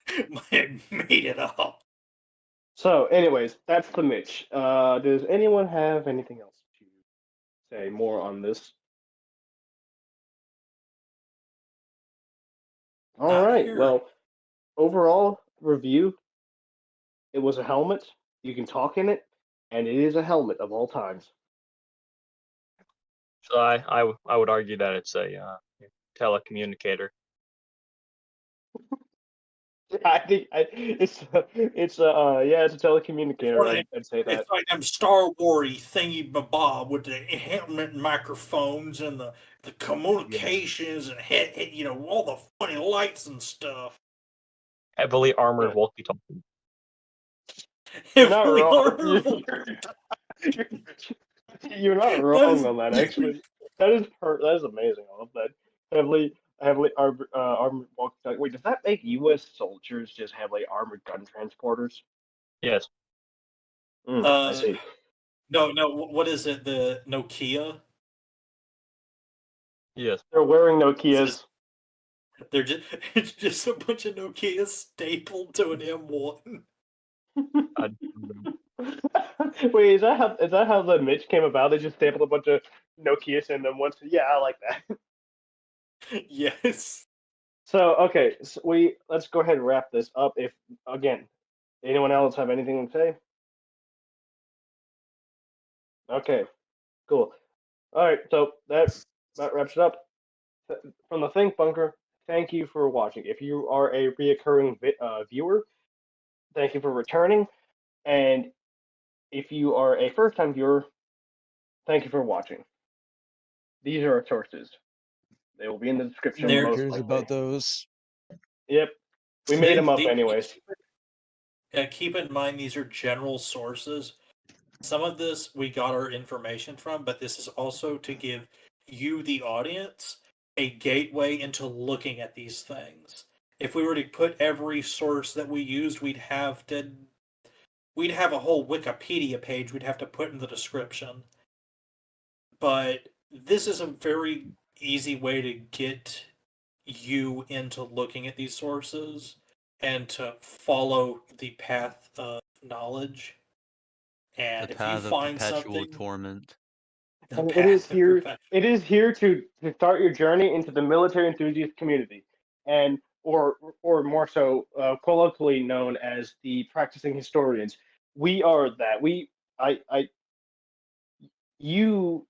I made it up. So, anyways, that's the Mitch. Does anyone have anything else to say more on this? All Not right. here. Well, overall review, it was a helmet. You can talk in it. and it is a helmet of all times. So I would argue that it's a telecommunicator. I think it's it's a telecommunicator. I'd say that. It's like them Star Wars thingy bob with the helmet microphones and the communications and all the funny lights and stuff. Heavily armored Right. walkie-talkie. You're not Heavily wrong. armored You're not That is wrong on that. Actually, that is amazing. I love that. Heavily armored walkie-talkie. Wait, does that make U.S. soldiers just heavily armored gun transporters? Yes. I see. No, what is it? The Nokia? Yes. They're wearing It's Nokias. just, they're just it's just a bunch of Nokias stapled to an M1. I, Wait, is that how the Mitch came about? They just stapled a bunch of Nokias in them once. Yeah, I like that. Yes. So okay, so let's go ahead and wrap this up. If again, anyone else have anything to say? Okay, cool. All right, so that wraps it up. From the Think Bunker, thank you for watching. If you are a reoccurring viewer, thank you for returning. And if you are a first-time viewer, thank you for watching. These are our sources. They will be in the description There- Who most cares likely. about those? Yep, we made them up anyways. Keep in mind these are general sources. Some of this we got our information from, but this is also to give you, the audience, a gateway into looking at these things. If we were to put every source that we used, we'd have a whole Wikipedia page we'd have to put in the description. But this is a very easy way to get you into looking at these sources and to follow the path of knowledge. The And if you path of find perpetual something, torment. the And path of perfection. it is here to start your journey into the military enthusiast community, and or more so, colloquially known as the practicing historians. We are that. You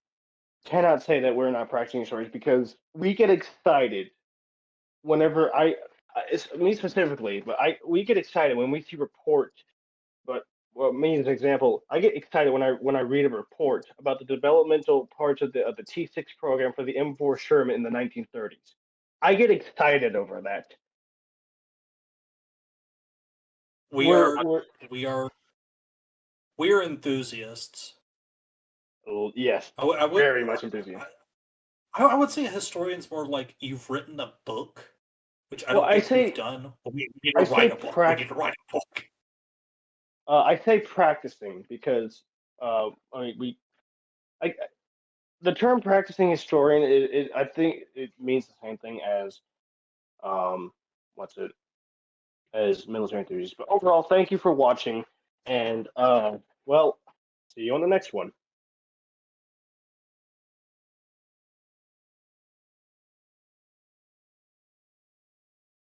cannot say that we're not practicing historians because we get excited whenever it's me specifically, but we get excited when we see reports. But well, me as an example, I get excited when I read a report about the developmental parts of the T6 program for the M4 Sherman in the 1930s. I get excited over that. We We're, are we're we are we are enthusiasts. oh, yes, I would very much enthusiastic. I would say a historian's more like you've written a book, which I Well, don't think we've done. We need to I write say a book. We need to write a book. I say practicing because I mean I, the term practicing historian I think it means the same thing as um what's it as military enthusiasts. But overall, thank you for watching, and well, see you on the next one.